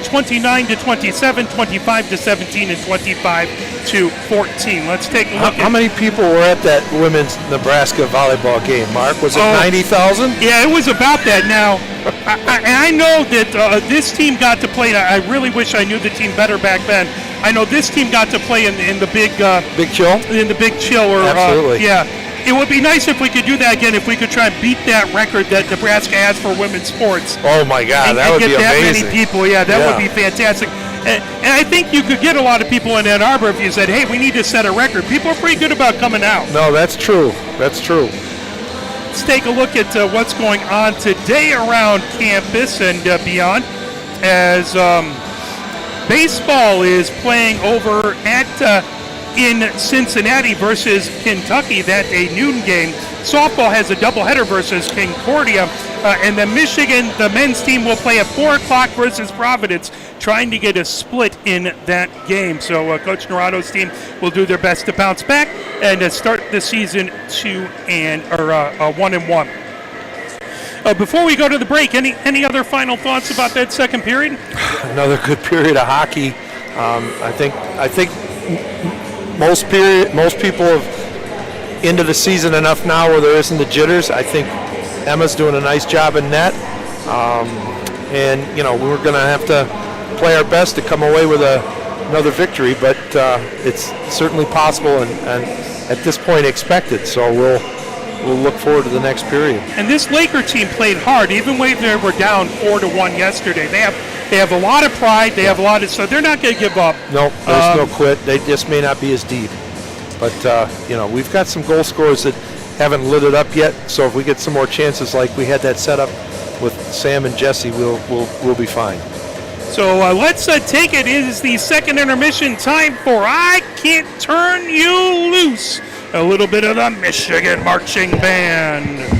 29-27, 25-17, and 25-14. Let's take a look. How many people were at that women's Nebraska volleyball game, Mark? Was it 90,000? Yeah, it was about that. Now, I know that this team got to play. I really wish I knew the team better back then. I know this team got to play in the big chill. In the Big Chill, or absolutely, yeah. It would be nice if we could do that again, if we could try and beat that record that Nebraska has for women's sports. Oh, my God, that would be amazing. And get that many people, that would be fantastic. And I think you could get a lot of people in Ann Arbor if you said, hey, we need to set a record. People are pretty good about coming out. No, that's true. That's true. Let's take a look at what's going on today around campus and beyond, as baseball is playing over at in Cincinnati versus Kentucky. That's a noon game. Softball has a doubleheader versus Concordia. And then Michigan, the men's team, will play at 4 o'clock versus Providence, trying to get a split in that game. So Coach Norato's team will do their best to bounce back and start the season 1-1. Before we go to the break, any other final thoughts about that second period? Another good period of hockey. I think most people have into the season enough now where there isn't the jitters. I think Emma's doing a nice job in net, and we're going to have to play our best to come away with another victory. But it's certainly possible, and at this point expected. So we'll look forward to the next period. And this Laker team played hard, even when they were down 4-1 yesterday. They have a lot of pride. They have a lot of, so they're not going to give up. No, there's no quit. They just may not be as deep. But, we've got some goal scorers that haven't lit it up yet. So if we get some more chances like we had that set up with Sam and Jesse, we'll be fine. So let's take it. It is the second intermission. Time for I Can't Turn You Loose. A little bit of the Michigan Marching Band.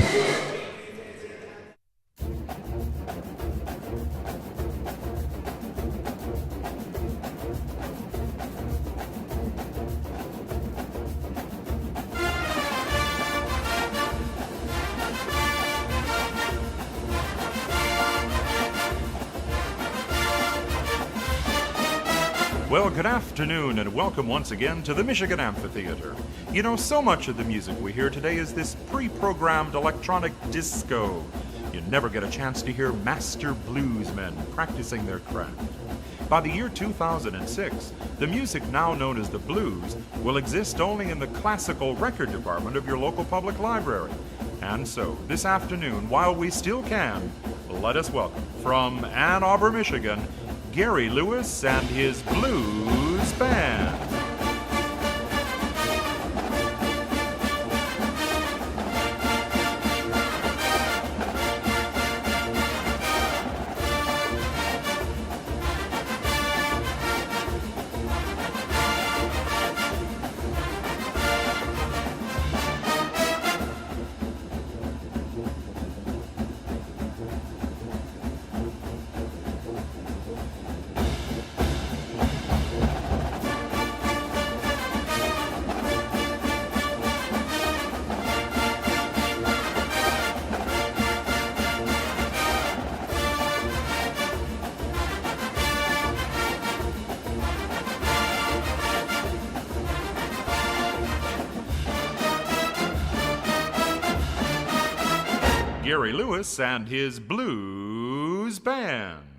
Well, good afternoon and welcome once again to the Michigan Amphitheater. You know, so much of the music we hear today is this pre-programmed electronic disco. You never get a chance to hear master bluesmen practicing their craft. By the year 2006, the music now known as the blues will exist only in the classical record department of your local public library. And so, this afternoon, while we still can, let us welcome from Ann Arbor, Michigan, Gary Lewis and his blues band. Gary Lewis and his blues band.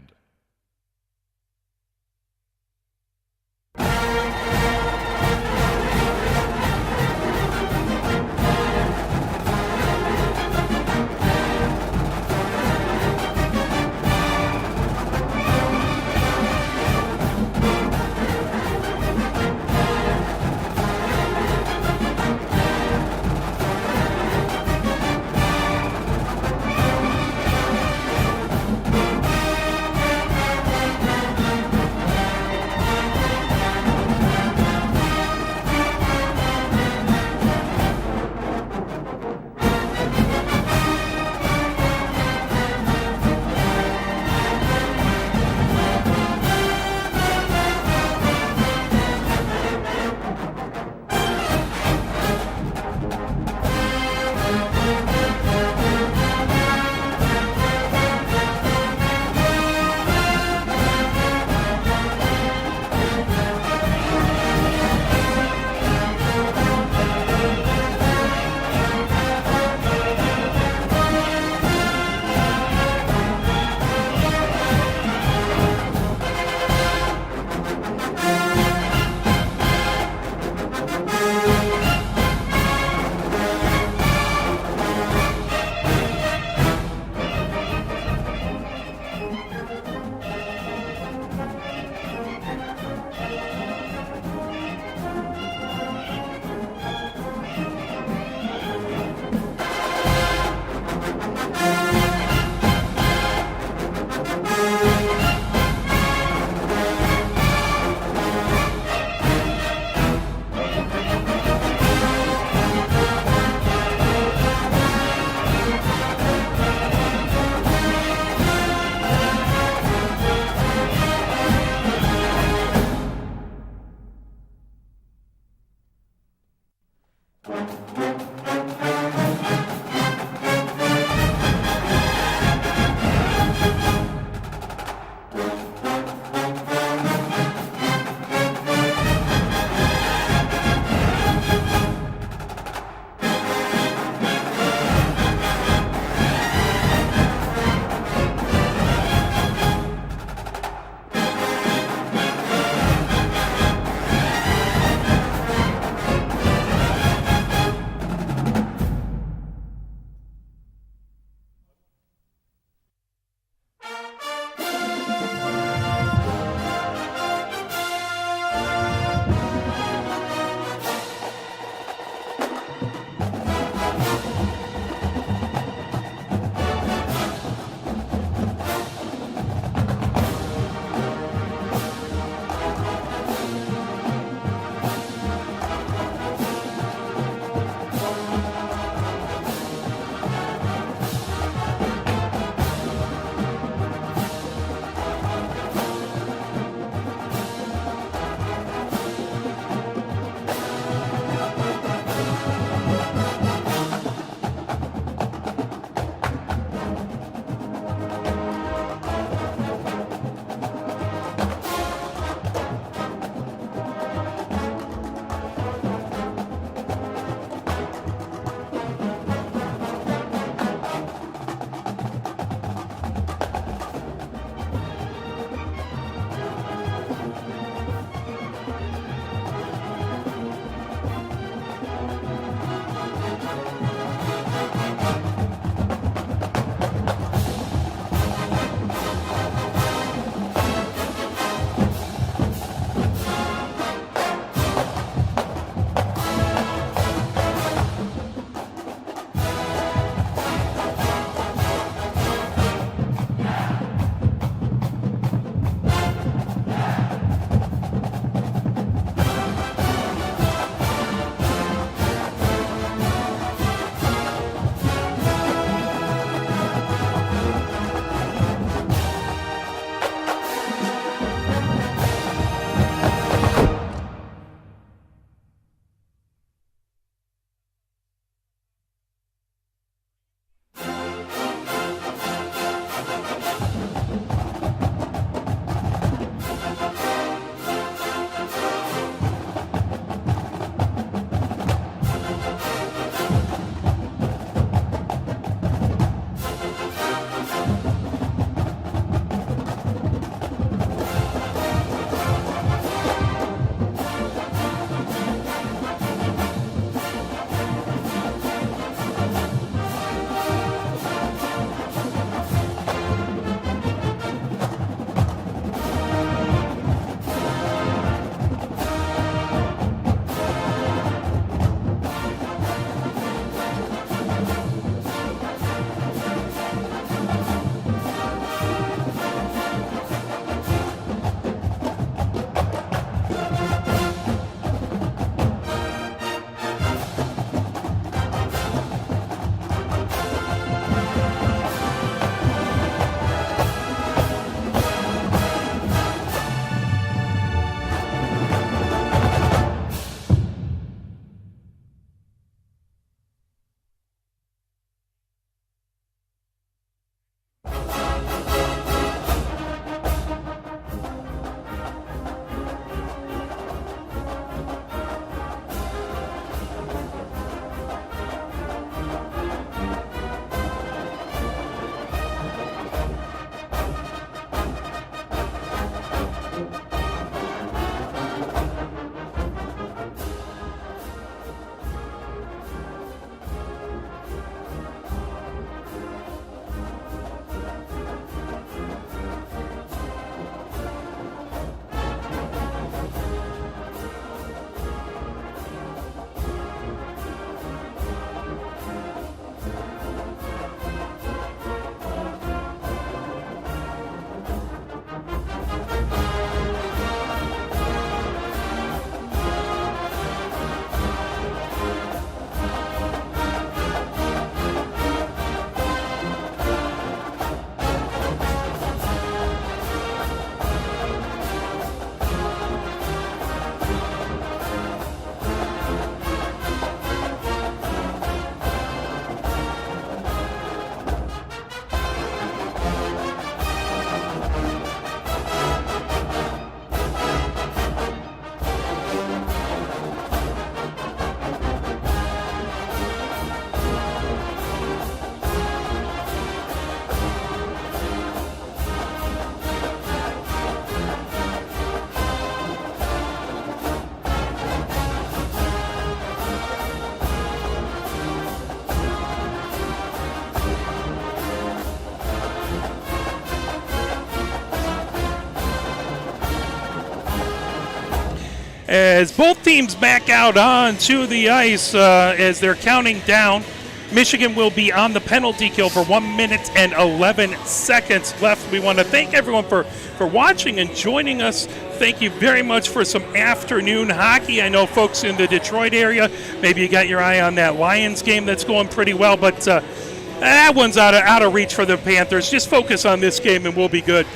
as both teams back out onto the ice as they're counting down. Michigan will be on the penalty kill for 1 minute and 11 seconds left. We want to thank everyone for watching and joining us. Thank you very much for some afternoon hockey. I know folks in the Detroit area, maybe you got your eye on that Lions game that's going pretty well, but that one's out of reach for the Panthers. Just focus on this game and we'll be good.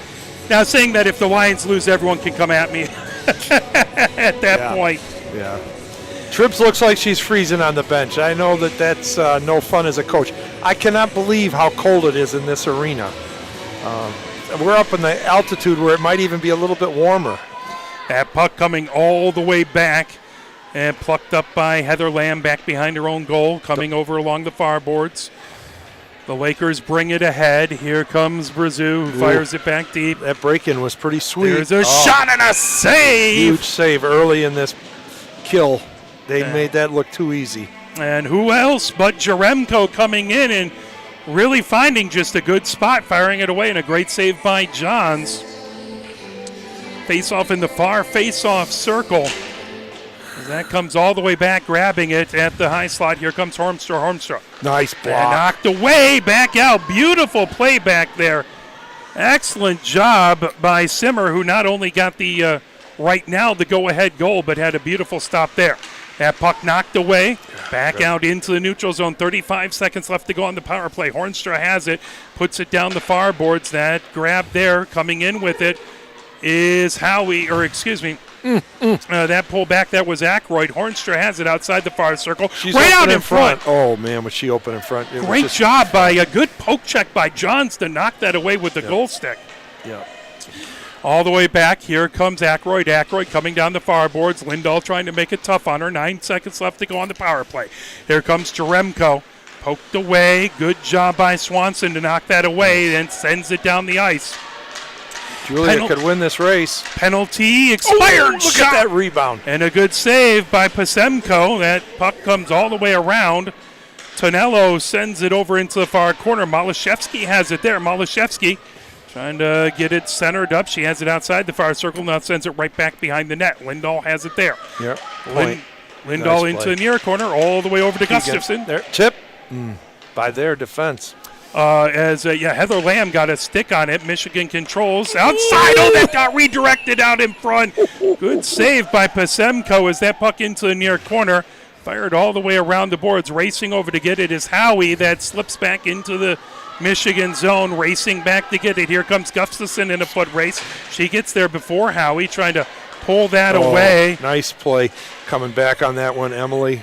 Now, saying that if the Lions lose, everyone can come at me at that point. Yeah. Trips looks like she's freezing on the bench. I know that's no fun as a coach. I cannot believe how cold it is in this arena. We're up in the altitude where it might even be a little bit warmer. That puck coming all the way back and plucked up by Heather Lamb back behind her own goal, coming over along the far boards. The Lakers bring it ahead. Here comes Brazeau, who fires it back deep. That break-in was pretty sweet. There's a shot and a save. Huge save early in this kill. They made that look too easy. And who else but Jaremko coming in and really finding just a good spot, firing it away, and a great save by Johns. Face-off in the far face-off circle. As that comes all the way back, grabbing it at the high slot. Here comes Hornstra. Nice block. And knocked away, back out. Beautiful play back there. Excellent job by Simmer, who not only got the right now the go-ahead goal, but had a beautiful stop there. That puck knocked away, back out into the neutral zone. 35 seconds left to go on the power play. Hornstra has it, puts it down the far boards. That grab there, coming in with it, is Howie, that pull back, that was Ackroyd. Hornstra has it outside the far circle. She's right out in front. Oh, man, was she open in front. Great job by a good poke check by Johns to knock that away with the goal stick. Yeah. All the way back, here comes Ackroyd. Ackroyd coming down the far boards. Lindahl trying to make it tough on her. 9 seconds left to go on the power play. Here comes Jaremko. Poked away. Good job by Swanson to knock that away and sends it down the ice. Julia could win this race. Penalty expired. Look at that rebound. And a good save by Pasemko. That puck comes all the way around. Tonello sends it over into the far corner. Malashevsky has it there. Malashevsky trying to get it centered up. She has it outside the far circle. Now sends it right back behind the net. Lindahl has it there. Yep. Lindahl nice into the near corner, all the way over to Gustafson. There. Tip by their defense. Heather Lamb got a stick on it. Michigan controls. Outside. Oh, that got redirected out in front. Good save by Pasemko as that puck into the near corner. Fired all the way around the boards. Racing over to get it is Howie. That slips back into the Michigan zone, racing back to get it. Here comes Gustafson in a foot race. She gets there before Howie, trying to pull that away. Nice play coming back on that one, Emily.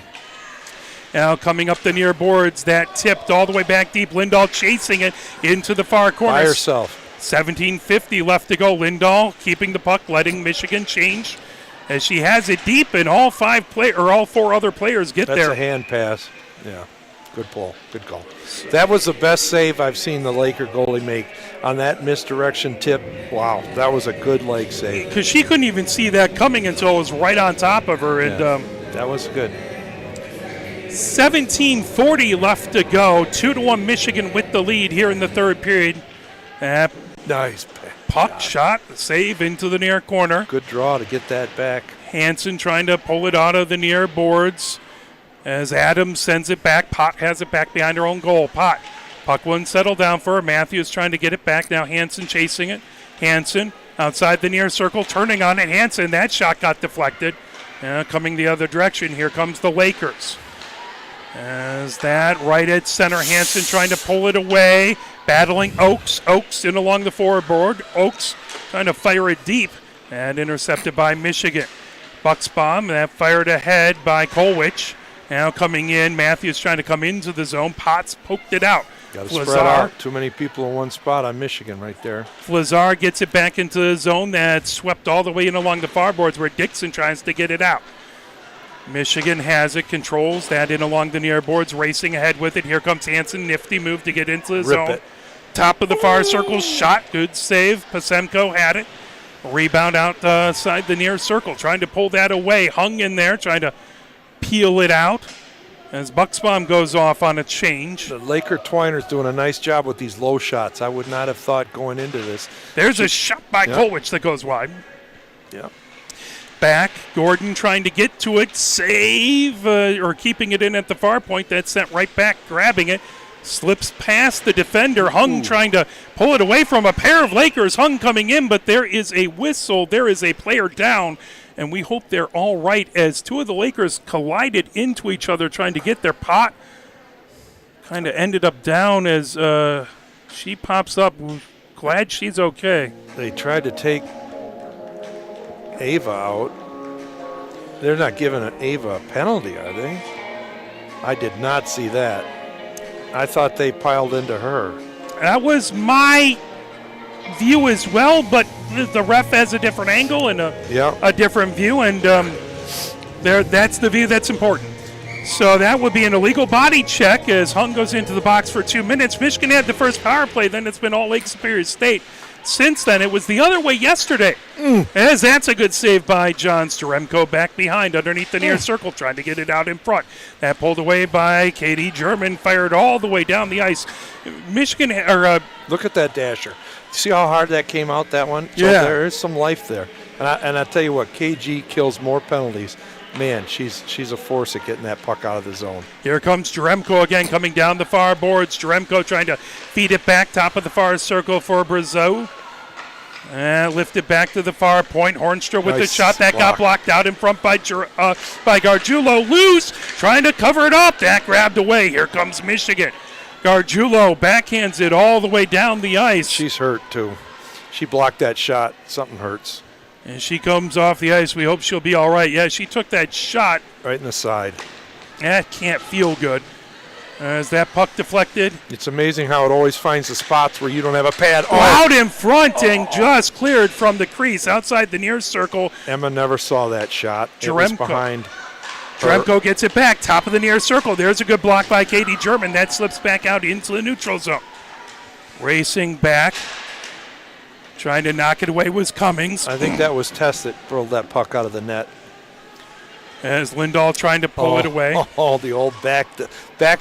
Now coming up the near boards, that tipped all the way back deep. Lindahl chasing it into the far corner. By herself. 17:50 left to go. Lindahl keeping the puck, letting Michigan change as she has it deep, and all four other players get there. That's a hand pass. Yeah. Good pull. Good call. That was the best save I've seen the Laker goalie make on that misdirection tip. Wow, that was a good leg save. Because she couldn't even see that coming until it was right on top of her. And that was good. 17:40 left to go. 2-1 Michigan with the lead here in the third period. Nice puck shot, save into the near corner. Good draw to get that back. Hansen trying to pull it out of the near boards. As Adams sends it back, Pott has it back behind her own goal. Puck wouldn't settle down for her. Matthews trying to get it back. Now Hansen chasing it. Hansen outside the near circle, turning on it. Hansen, that shot got deflected. Coming the other direction, here comes the Lakers. As that right at center, Hansen trying to pull it away. Battling Oakes. Oakes in along the forward board. Oakes trying to fire it deep and intercepted by Michigan. Bucksbaum, that fired ahead by Kolwich. Now coming in, Matthews trying to come into the zone. Potts poked it out. Got to spread out. Too many people in one spot on Michigan right there. Flazar gets it back into the zone. That swept all the way in along the far boards where Dixon tries to get it out. Michigan has it, controls that in along the near boards, racing ahead with it. Here comes Hansen, nifty move to get into the zone. Top of the far circle, shot, good save. Pasemko had it. Rebound outside the near circle, trying to pull that away. Hung in there, trying to peel it out as Bucksbaum goes off on a change. The Laker Twiner's doing a nice job with these low shots. I would not have thought going into this. There's a shot by Kolwich that goes wide. Yeah. back. Gordon trying to get to it, save, or keeping it in at the far point. That's sent right back, grabbing it. Slips past the defender. Hung trying to pull it away from a pair of Lakers. Hung coming in, but there is a whistle. There is a player down, and we hope they're all right as two of the Lakers collided into each other trying to get their pot. Kind of ended up down as she pops up. Glad she's okay. They tried to take Ava out. They're not giving Ava a penalty, are they? I did not see that. I thought they piled into her. That was my view as well, but the ref has a different angle and a different view, and that's the view that's important. So that would be an illegal body check as Hung goes into the box for 2 minutes. Michigan had the first power play, then it's been all Lake Superior State. Since then, it was the other way yesterday. As that's a good save by John Staremko back behind underneath the near circle, trying to get it out in front. That pulled away by Katie German, fired all the way down the ice. Michigan, Look at that dasher. See how hard that came out, that one? So Yeah. there is some life there. And I tell you what, KG kills more penalties. Man, she's a force at getting that puck out of the zone. Here comes Jaremko again coming down the far boards. Jaremko trying to feed it back, top of the far circle for Brazeau. Lift it back to the far point. Hornstra with the shot. That got blocked out in front by Gargiulo. Loose, trying to cover it up. That grabbed away. Here comes Michigan. Gargiulo backhands it all the way down the ice. She's hurt, too. She blocked that shot. Something hurts. And she comes off the ice. We hope she'll be all right. Yeah, she took that shot. Right in the side. That can't feel good. As that puck deflected. It's amazing how it always finds the spots where you don't have a pad. Out in front and just cleared from the crease outside the near circle. Emma never saw that shot. It was behind her. Jaremko gets it back, top of the near circle. There's a good block by Katie German. That slips back out into the neutral zone. Racing back. Trying to knock it away was Cummings. I think that was Tess that rolled that puck out of the net. As Lindahl trying to pull it away. Oh, the old back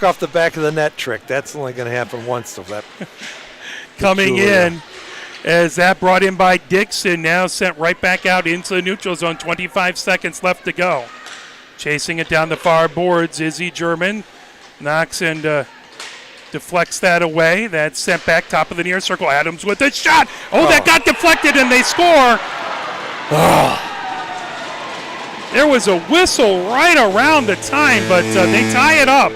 off the back of the net trick. That's only going to happen once. So that coming in as that brought in by Dixon, now sent right back out into the neutral zone. 25 seconds left to go. Chasing it down the far boards, Izzy German knocks and deflects that away. That's sent back top of the near circle. Adams with a shot. That got deflected and they score. There was a whistle right around the time, but they tie it up.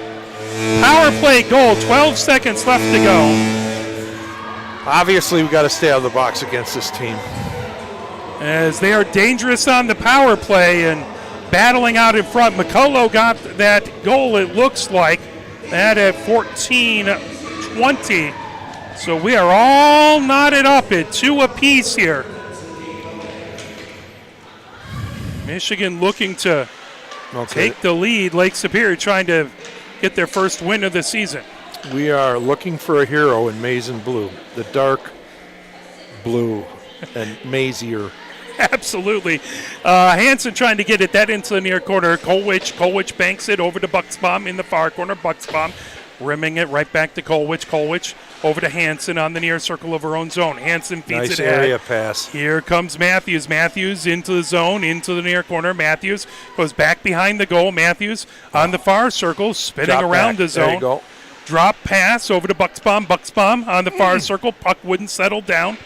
Power play goal, 12 seconds left to go. Obviously, we got to stay out of the box against this team. As they are dangerous on the power play and battling out in front. McCullough got that goal, it looks like. That at 14-20. So we are all knotted up at 2 apiece here. Michigan looking to take the lead. Lake Superior trying to get their first win of the season. We are looking for a hero in maize and blue. The dark blue and mazier. Absolutely. Hansen trying to get it that into the near corner. Kolwich banks it over to Bucksbaum in the far corner. Bucksbaum rimming it right back to Kolwich. Kolwich over to Hansen on the near circle of her own zone. Hansen feeds nice it ahead. Area pass. Here comes Matthews. Matthews into the zone, into the near corner. Matthews goes back behind the goal. Matthews on the far circle, spinning around the zone. There you go. Drop pass over to Bucksbaum. Bucksbaum on the far circle. Puck wouldn't settle down.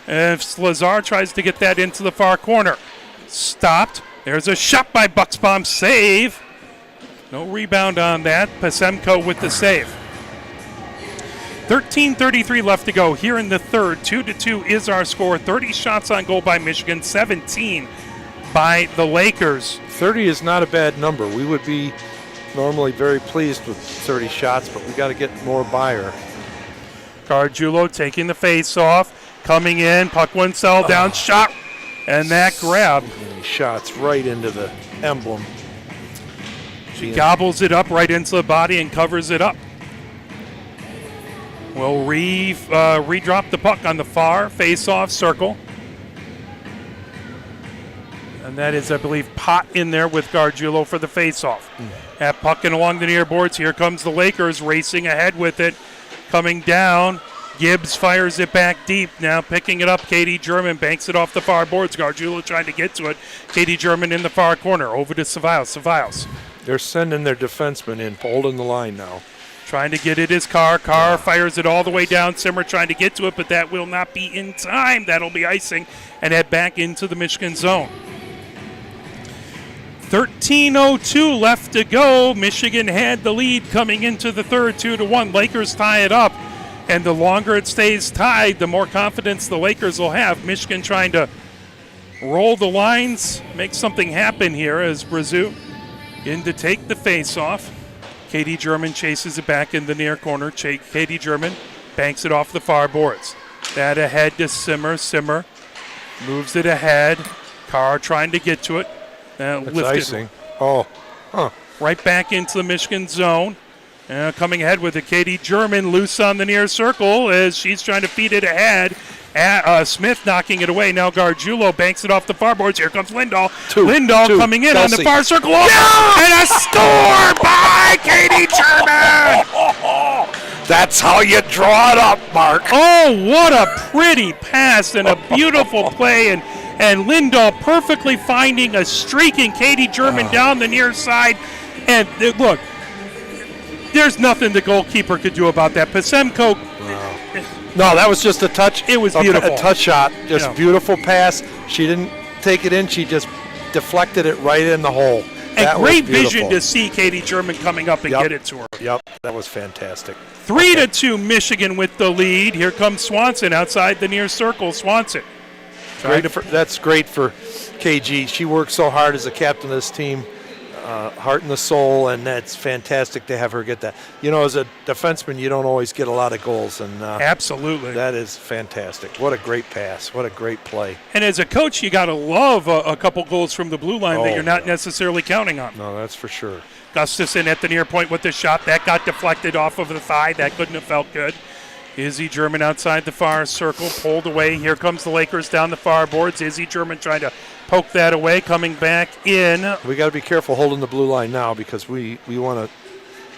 If Lazar tries to get that into the far corner. Stopped. There's a shot by Bucksbaum. Save. No rebound on that. Pasemko with the save. 13:33 left to go here in the third. 2-2 is our score. 30 shots on goal by Michigan. 17 by the Lakers. 30 is not a bad number. We would be normally very pleased with 30 shots, but we got to get more by her. Gargiulo taking the face off. Coming in, puck one cell down, shot, and that grab. And he shots right into the emblem. She gobbles it up right into the body and covers it up. We'll redrop the puck on the far face-off circle. And that is, I believe, Pott in there with Gargiulo for the face-off. That puck in along the near boards. Here comes the Lakers racing ahead with it. Coming down. Gibbs fires it back deep. Now picking it up, Katie German banks it off the far boards. Gargiulo trying to get to it. Katie German in the far corner. Over to Cevallos. Cevallos They're sending their defenseman in, holding the line now. trying to get it is Carr. Carr fires it all the way down. Simmer trying to get to it, but that will not be in time. That'll be icing and head back into the Michigan zone. 13:02 left to go. Michigan had the lead coming into the third, 2-1. Lakers tie it up, and the longer it stays tied, the more confidence the Lakers will have. Michigan trying to roll the lines, make something happen here as Brazeau in to take the face-off. Katie German chases it back in the near corner. Katie German banks it off the far boards. That ahead to Simmer. Simmer moves it ahead. Carr trying to get to it. It's icing. Oh, right back into the Michigan zone. Coming ahead with it, Katie German loose on the near circle as she's trying to feed it ahead. Smith knocking it away. Now Gargiulo banks it off the far boards. Here comes Lindahl. Lindahl coming in Kelsey. on the far circle. And a score by Katie German! that's how you draw it up, Mark. Oh, what a pretty pass and a beautiful play. And Lindahl perfectly finding a streaking Katie German down the near side. And look, there's nothing the goalkeeper could do about that. Pasemko. No, that was just a touch. It was beautiful. A touch shot. Just Yeah. beautiful pass. She didn't take it in. She just deflected it right in the hole. And That was great beautiful. vision to see Katie German coming up and Yep. get it to her. Yep, that was fantastic. 3-2 Michigan with the lead. Here comes Swanson outside the near circle. Swanson. That's great for KG. She works so hard as a captain of this team, heart and the soul, and that's fantastic to have her get that. You know, as a defenseman, you don't always get a lot of goals, and Absolutely. that is fantastic. What a great pass. What a great play. And as a coach, you got to love a couple goals from the blue line that Oh, you're not yeah. necessarily counting on. No, that's for sure. Gustafson at the near point with the shot. That got deflected off of the thigh. That couldn't have felt good. Izzy German outside the far circle, pulled away. Here comes the Lakers down the far boards. Izzy German trying to poke that away, coming back in. We got to be careful holding the blue line now because we want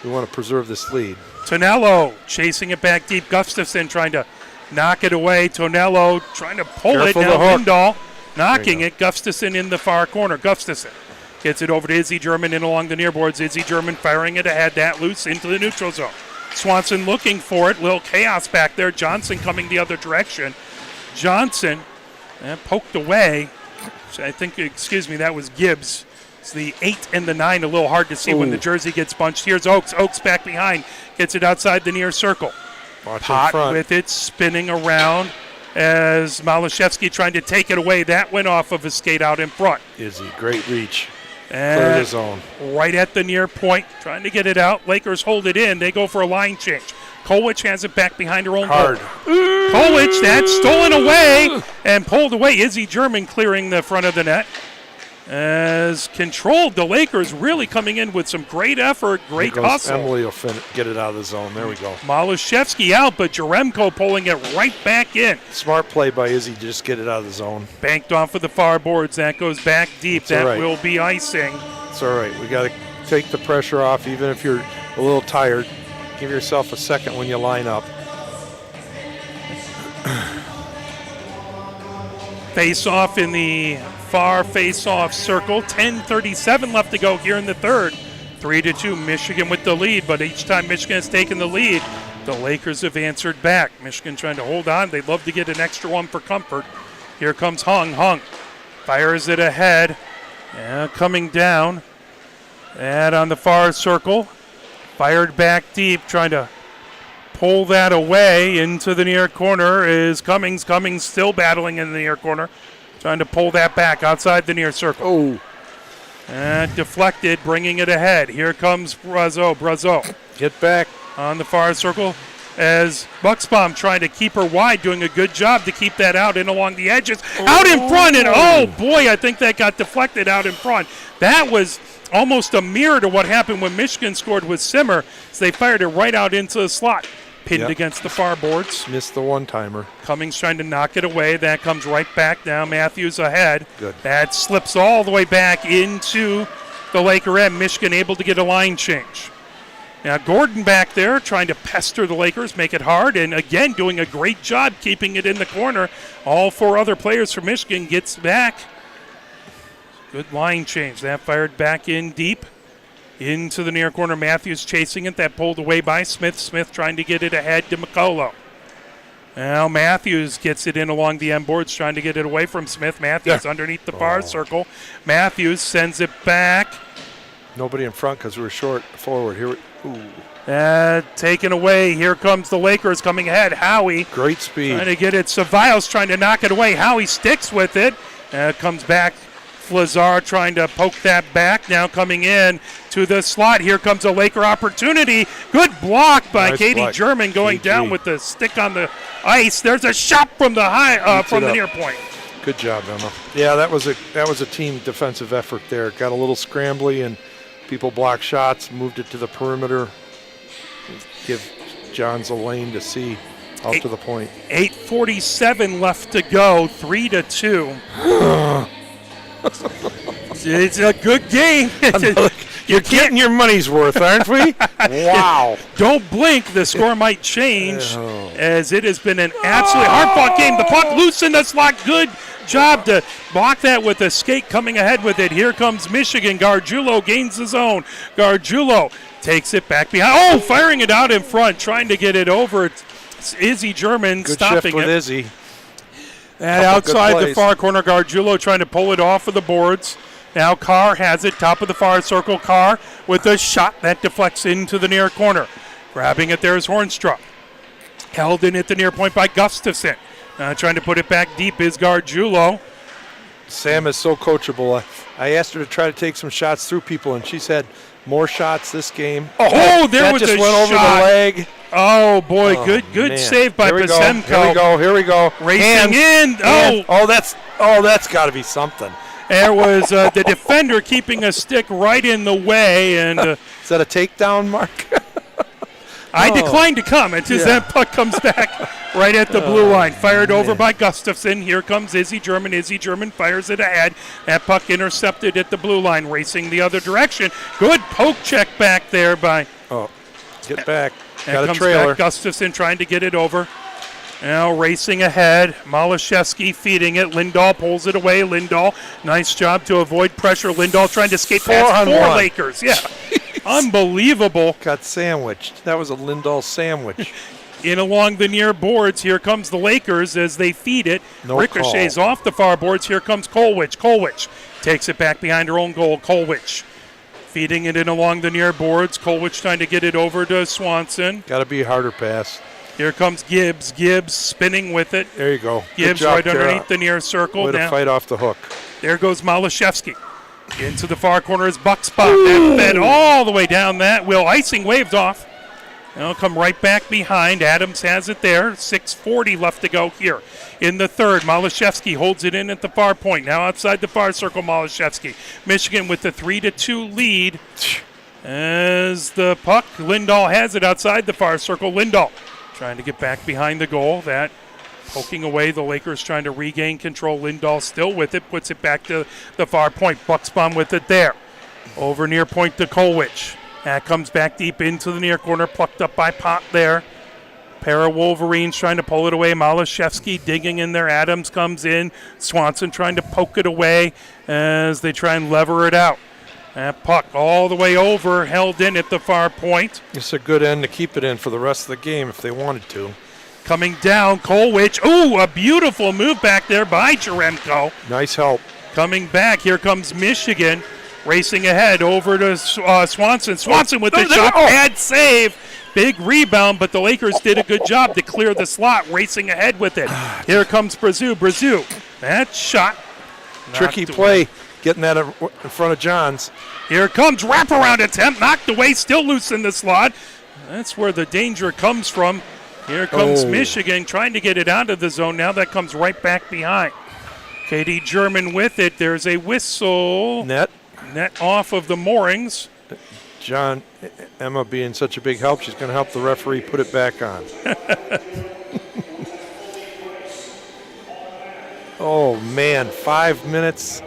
to preserve this lead. Tonello chasing it back deep. Gustafson trying to knock it away. Tonello trying to pull Careful it. the Now hook. Lindahl knocking it. Gustafson in the far corner. Gustafson gets it over to Izzy German in along the near boards. Izzy German firing it ahead. That loose into the neutral zone. Swanson looking for it. Little chaos back there. Johnson coming the other direction. Johnson poked away. I think, that was Gibbs. It's the 8 and the 9, a little hard to see when the jersey gets bunched. Here's Oakes. Oakes back behind. Gets it outside the near circle. Watch in Pot front. with it, spinning around as Malashevsky trying to take it away. That went off of a skate out in front. Izzy, great reach. Clear the And zone. right at the near point, trying to get it out. Lakers hold it in. They go for a line change. Kolwich has it back behind her own Hard. goal. Kolwich, that's stolen away and pulled away. Izzy German clearing the front of the net. As controlled, the Lakers really coming in with some great effort, great Here goes hustle. Emily will get it out of the zone. There we go. Malashevsky out, but Jaremko pulling it right back in. Smart play by Izzy to just get it out of the zone. Banked off of the far boards. That goes back deep. It's all That right. will be icing. It's all right. We got to take the pressure off, even if you're a little tired. Give yourself a second when you line up. Face off in the far face-off circle. 10:37 left to go here in the third. 3-2, Michigan with the lead, but each time Michigan has taken the lead, the Lakers have answered back. Michigan trying to hold on. They'd love to get an extra one for comfort. Here comes Hung. Hung fires it ahead. Coming down. And on the far circle. Fired back deep, trying to pull that away into the near corner is Cummings. Cummings still battling in the near corner. Trying to pull that back outside the near circle. Oh, And deflected, bringing it ahead. Here comes Brazeau. Brazeau get back. on the far circle as Bucksbaum trying to keep her wide, doing a good job to keep that out in along the edges. Out in front, and oh boy, I think that got deflected out in front. That was almost a mirror to what happened when Michigan scored with Simmer, as they fired it right out into the slot. Pinned Yep. against the far boards. Missed the one-timer. Cummings trying to knock it away. That comes right back now. Matthews ahead. Good. That slips all the way back into the Laker end. Michigan able to get a line change. Now Gordon back there trying to pester the Lakers, make it hard, and again doing a great job keeping it in the corner. All 4 other players from Michigan gets back. Good line change. That fired back in deep into the near corner. Matthews chasing it. That pulled away by Smith. Smith trying to get it ahead to McCullough. Now Matthews gets it in along the end boards, trying to get it away from Smith. Matthews underneath the far circle. Matthews sends it back. Nobody in front because we're short forward. Here, taken away. Here comes the Lakers coming ahead. Howie. Great speed. Trying to get it. Cevallos trying to knock it away. Howie sticks with it. Comes back. Lazar trying to poke that back. Now coming in to the slot. Here comes a Laker opportunity. Good block by Katie German going down with the stick on the ice. There's a shot from the near point. Good job, Emma. Yeah, that was a team defensive effort there. Got a little scrambly and people blocked shots, moved it to the perimeter. Give Johns a lane to see out to the point. 8:47 left to go. 3-2. It's a good game. You're getting your money's worth, aren't we? Wow. Don't blink. The score might change as it has been an absolutely hard-fought game. The puck loose in the slot. Good job to block that with a skate coming ahead with it. Here comes Michigan. Gargiulo gains his own. Gargiulo takes it back behind. Oh, firing it out in front, trying to get it over. It's Izzy German stopping shift with it. Izzy. And outside the far corner, Gargiulo trying to pull it off of the boards. Now Carr has it, top of the far circle. Carr with a shot that deflects into the near corner. Grabbing it there is Hornstrup. Held in at the near point by Gustafson. Trying to put it back deep is Gargiulo. Sam is so coachable. I asked her to try to take some shots through people, and she's had more shots this game. Oh, there that was just a went over shot. The leg. Oh, boy, good save by Pasemko. Here we go. Racing in. That's got to be something. There was the defender keeping a stick right in the way. And is that a takedown, Mark? I declined to comment as that puck comes back right at the blue line. Fired over by Gustafson. Here comes Izzy German. Izzy German fires it ahead. That puck intercepted at the blue line, racing the other direction. Good poke check back there by... Get back. Got a trailer. Back Gustafson trying to get it over. Now racing ahead. Malashevsky feeding it. Lindahl pulls it away. Lindahl, nice job to avoid pressure. Lindahl trying to skate past 4 Lakers. Yeah. Unbelievable. Got sandwiched. That was a Lindahl sandwich. In along the near boards, here comes the Lakers as they feed it. Ricochets off the far boards. Here comes Kolwich. Kolwich takes it back behind her own goal. Kolwich feeding it in along the near boards. Kolwich trying to get it over to Swanson. Got to be a harder pass. Here comes Gibbs. Gibbs spinning with it. There you go. Gibbs right underneath the near circle. Way to fight off the hook. There goes Malashevsky. Into the far corner is Buckspot. That fed all the way down that. Will icing waved off. They'll come right back behind. Adams has it there. 6:40 left to go here in the third. Malashevsky holds it in at the far point. Now outside the far circle, Malashevsky. Michigan with the 3-2 lead. As the puck, Lindahl has it outside the far circle. Lindahl trying to get back behind the goal. That poking away. The Lakers trying to regain control. Lindahl still with it. Puts it back to the far point. Bucksbaum with it there. Over near point to Kolwich. That comes back deep into the near corner. Plucked up by Pott there. Pair of Wolverines trying to pull it away. Malashevsky digging in there. Adams comes in. Swanson trying to poke it away as they try and lever it out. That puck all the way over. Held in at the far point. It's a good end to keep it in for the rest of the game if they wanted to. Coming down, Kolwich. Ooh, a beautiful move back there by Jaremko. Nice help. Coming back, here comes Michigan. Racing ahead over to Swanson. Swanson with the shot. Bad save. Big rebound, but the Lakers did a good job to clear the slot. Racing ahead with it. Here comes Brazeau. Brazeau. That shot. Tricky play. Getting that in front of Johns. Here comes wraparound attempt. Knocked away. Still loose in the slot. That's where the danger comes from. Here comes Michigan trying to get it out of the zone. Now that comes right back behind. Katie German with it. There's a whistle. Net off of the moorings. Emma being such a big help, she's going to help the referee put it back on. Oh, man, 5 minutes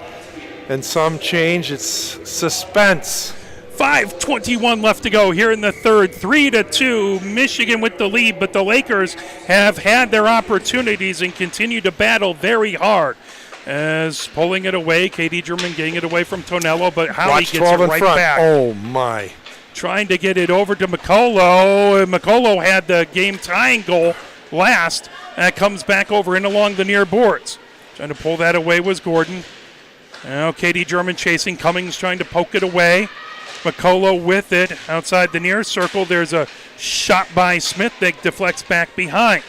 and some change. It's suspense. 5:21 left to go here in the third. 3-2, Michigan with the lead, but the Lakers have had their opportunities and continue to battle very hard. As pulling it away, Katie German getting it away from Tonello, but Howie gets it right back. Oh, my. Trying to get it over to McCullough. McCullough had the game-tying goal last. That comes back over and along the near boards. Trying to pull that away was Gordon. Now Katie German chasing. Cummings trying to poke it away. McCullough with it outside the near circle. There's a shot by Smith that deflects back behind.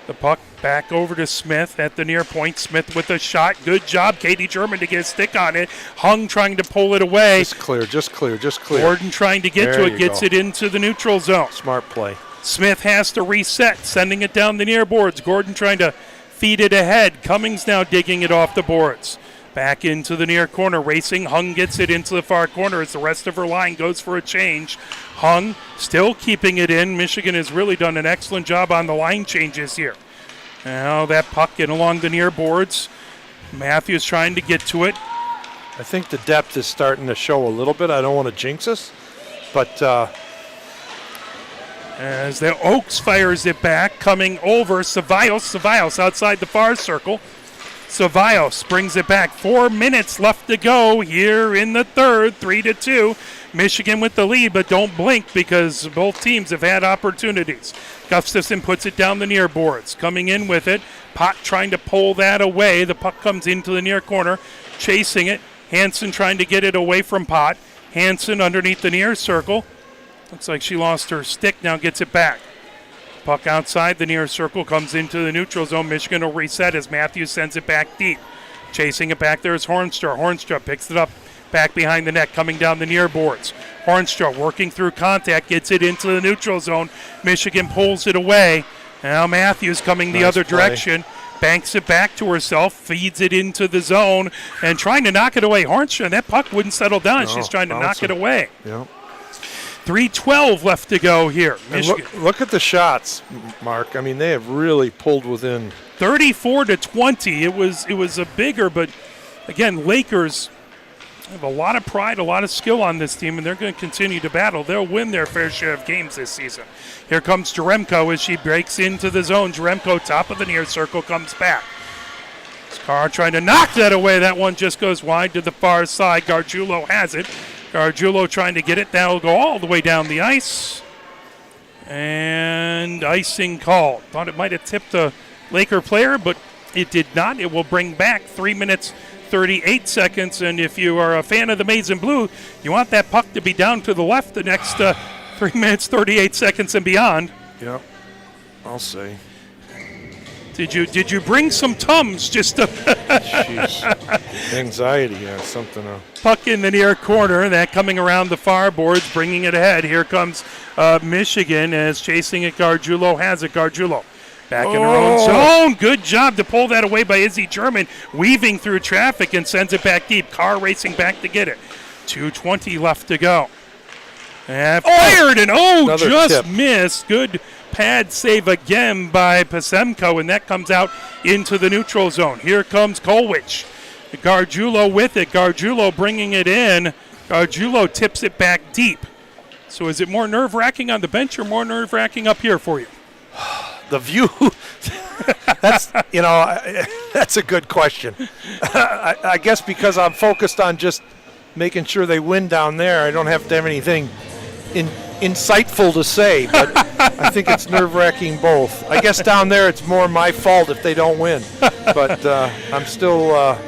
The puck back over to Smith at the near point. Smith with a shot. Good job, Katie German, to get a stick on it. Hung trying to pull it away. Just clear. Gordon trying to get to it. Gets it into the neutral zone. Smart play. Smith has to reset, sending it down the near boards. Gordon trying to feed it ahead. Cummings now digging it off the boards. Back into the near corner, racing. Hung gets it into the far corner as the rest of her line goes for a change. Hung still keeping it in. Michigan has really done an excellent job on the line changes here. Now that puck in along the near boards. Matthews trying to get to it. I think the depth is starting to show a little bit. I don't want to jinx us, but as the Oaks fires it back, coming over, Cevallos outside the far circle. Cevallos brings it back. 4 minutes left to go here in the third. 3-2. Michigan with the lead, but don't blink because both teams have had opportunities. Gustafson puts it down the near boards. Coming in with it. Pott trying to pull that away. The puck comes into the near corner. Chasing it. Hansen trying to get it away from Pott. Hansen underneath the near circle. Looks like she lost her stick. Now gets it back. Puck outside the near circle comes into the neutral zone. Michigan will reset as Matthews sends it back deep. Chasing it back there is Hornstra. Hornstra picks it up back behind the net, coming down the near boards. Hornstra working through contact, gets it into the neutral zone. Michigan pulls it away. Now Matthews coming the other direction. Banks it back to herself, feeds it into the zone, and trying to knock it away. Hornstra, that puck wouldn't settle down. No, she's trying to knock it away. Yep. 3:12 left to go here. Look at the shots, Mark. I mean, they have really pulled within. 34-20. It was a bigger, but again, Lakers have a lot of pride, a lot of skill on this team, and they're going to continue to battle. They'll win their fair share of games this season. Here comes Jaremko as she breaks into the zone. Jaremko, top of the near circle, comes back. Carr trying to knock that away. That one just goes wide to the far side. Gargiulo has it. Gargiulo trying to get it. That'll go all the way down the ice. And icing called. Thought it might have tipped a Laker player, but it did not. It will bring back 3 minutes, 38 seconds. And if you are a fan of the Maize and Blue, you want that puck to be down to the left the next 3 minutes, 38 seconds and beyond. Yep, I'll say. Did you bring some Tums just to Jeez. Anxiety, yeah, something else. Puck in the near corner, that coming around the far boards, bringing it ahead. Here comes Michigan as chasing it. Gargiulo has it. Gargiulo back in her own zone. Good job to pull that away by Izzy German, weaving through traffic and sends it back deep. Carr racing back to get it. 2:20 left to go. And fired and just tip. Missed. Good pad save again by Pasemko, and that comes out into the neutral zone. Here comes Kolwich. Gargiulo with it. Gargiulo bringing it in. Gargiulo tips it back deep. So is it more nerve-wracking on the bench or more nerve-wracking up here for you? The view, that's a good question. I guess because I'm focused on just making sure they win down there, I don't have to have anything insightful to say, but I think it's nerve-wracking both. I guess down there it's more my fault if they don't win, but I'm still...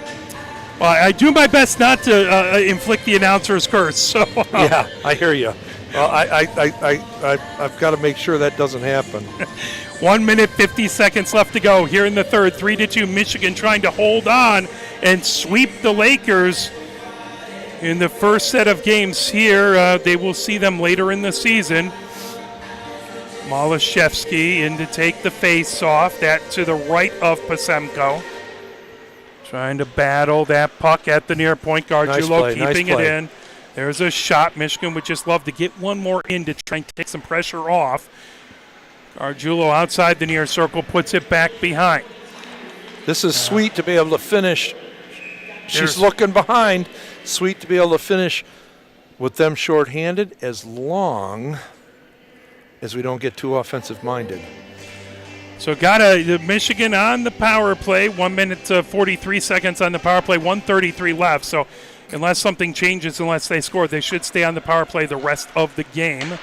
Well, I do my best not to inflict the announcer's curse. So yeah, I hear you. Well, I've got to make sure that doesn't happen. 1 minute, 50 seconds left to go here in the third. 3-2, Michigan trying to hold on and sweep the Lakers in the first set of games here. They will see them later in the season. Malashevsky in to take the face-off. That to the right of Pasemko. Trying to battle that puck at the near point. Gargiulo keeping it in. There's a shot. Michigan would just love to get one more in to try and take some pressure off. Gargiulo outside the near circle puts it back behind. This is sweet to be able to finish. She's looking behind. Sweet to be able to finish with them shorthanded as long as we don't get too offensive-minded. So got Michigan on the power play, 1 minute 43 seconds on the power play, 1:33 left. So unless something changes, unless they score, they should stay on the power play the rest of the game.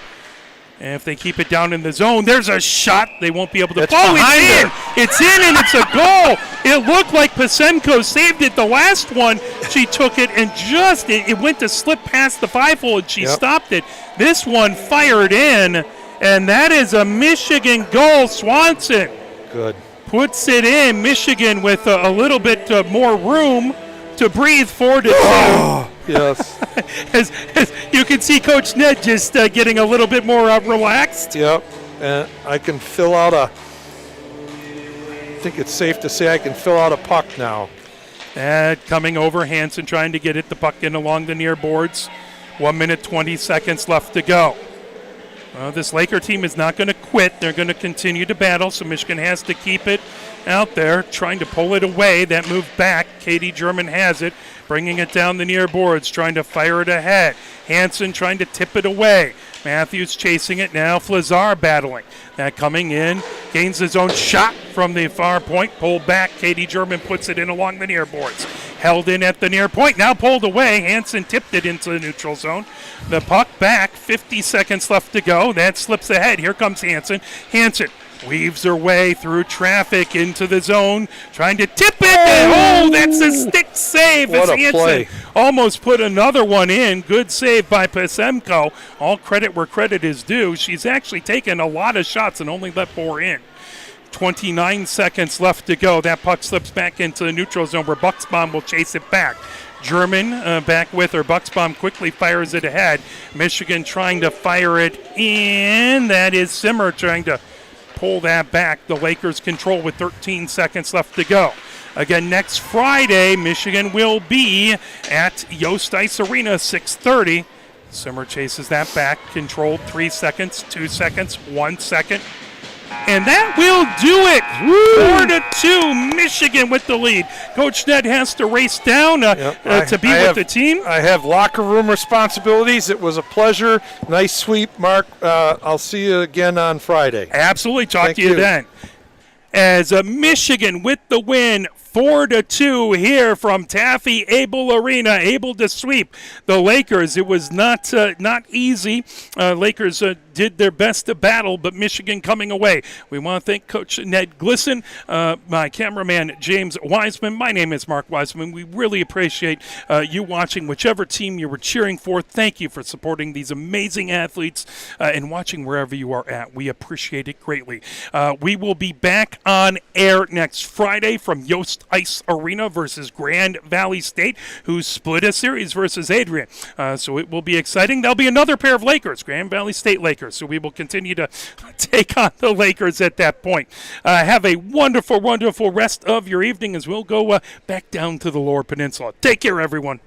And if they keep it down in the zone, there's a shot. They won't be able to. It's behind her. It's in, and it's a goal. It looked like Pasemko saved it. The last one, she took it and just, it went to slip past the 5-hole, and she stopped it. This one fired in, and that is a Michigan goal. Swanson Good. puts it in. Michigan with a little bit more room to breathe, 4-2. Yes. As you can see Coach Ned just getting a little bit more relaxed. Yep. And I can fill out I think it's safe to say I can fill out a puck now. Coming over, Hansen trying to get it, the puck in along the near boards. 1 minute, 20 seconds left to go. This Laker team is not going to quit. They're going to continue to battle, so Michigan has to keep it out there, trying to pull it away. That move back, Katie German has it, bringing it down the near boards, trying to fire it ahead. Hansen trying to tip it away. Matthews chasing it now. Flazar battling. That coming in, gains his own shot from the far point, pulled back. Katie German puts it in along the near boards. Held in at the near point, now pulled away. Hansen tipped it into the neutral zone. The puck back, 50 seconds left to go. That slips ahead. Here comes Hansen. Hansen weaves her way through traffic into the zone, trying to tip it. Oh, that's a stick save. What as a Hansen play. almost put another one in. Good save by Pasemko. All credit where credit is due. She's actually taken a lot of shots and only let 4 in. 29 seconds left to go. That puck slips back into the neutral zone where Bucksbaum will chase it back. German back with her. Bucksbaum quickly fires it ahead. Michigan trying to fire it in. That is Simmer trying to pull that back. The Lakers control with 13 seconds left to go. Again, next Friday, Michigan will be at Yost Ice Arena, 6:30. Simmer chases that back, controlled 3 seconds, 2 seconds, 1 second. And that will do it. 4-2, Michigan with the lead. Coach Ned has to race down to be with the team. I have locker room responsibilities. It was a pleasure. Nice sweep, Mark. I'll see you again on Friday. Absolutely. Talk Thank to you you. then. As Michigan with the win, 4-2 here from Taffy Abel Arena, able to sweep the Lakers. It was not easy. Lakers did their best to battle, but Michigan coming away. We want to thank Coach Ned Glisson, my cameraman James Wiseman. My name is Mark Wiseman. We really appreciate you watching whichever team you were cheering for. Thank you for supporting these amazing athletes and watching wherever you are at. We appreciate it greatly. We will be back on air next Friday from Yost Ice Arena versus Grand Valley State, who split a series versus Adrian. So it will be exciting. There'll be another pair of Lakers, Grand Valley State Lakers. So we will continue to take on the Lakers at that point. Have a wonderful, wonderful rest of your evening as we'll go back down to the Lower Peninsula. Take care, everyone.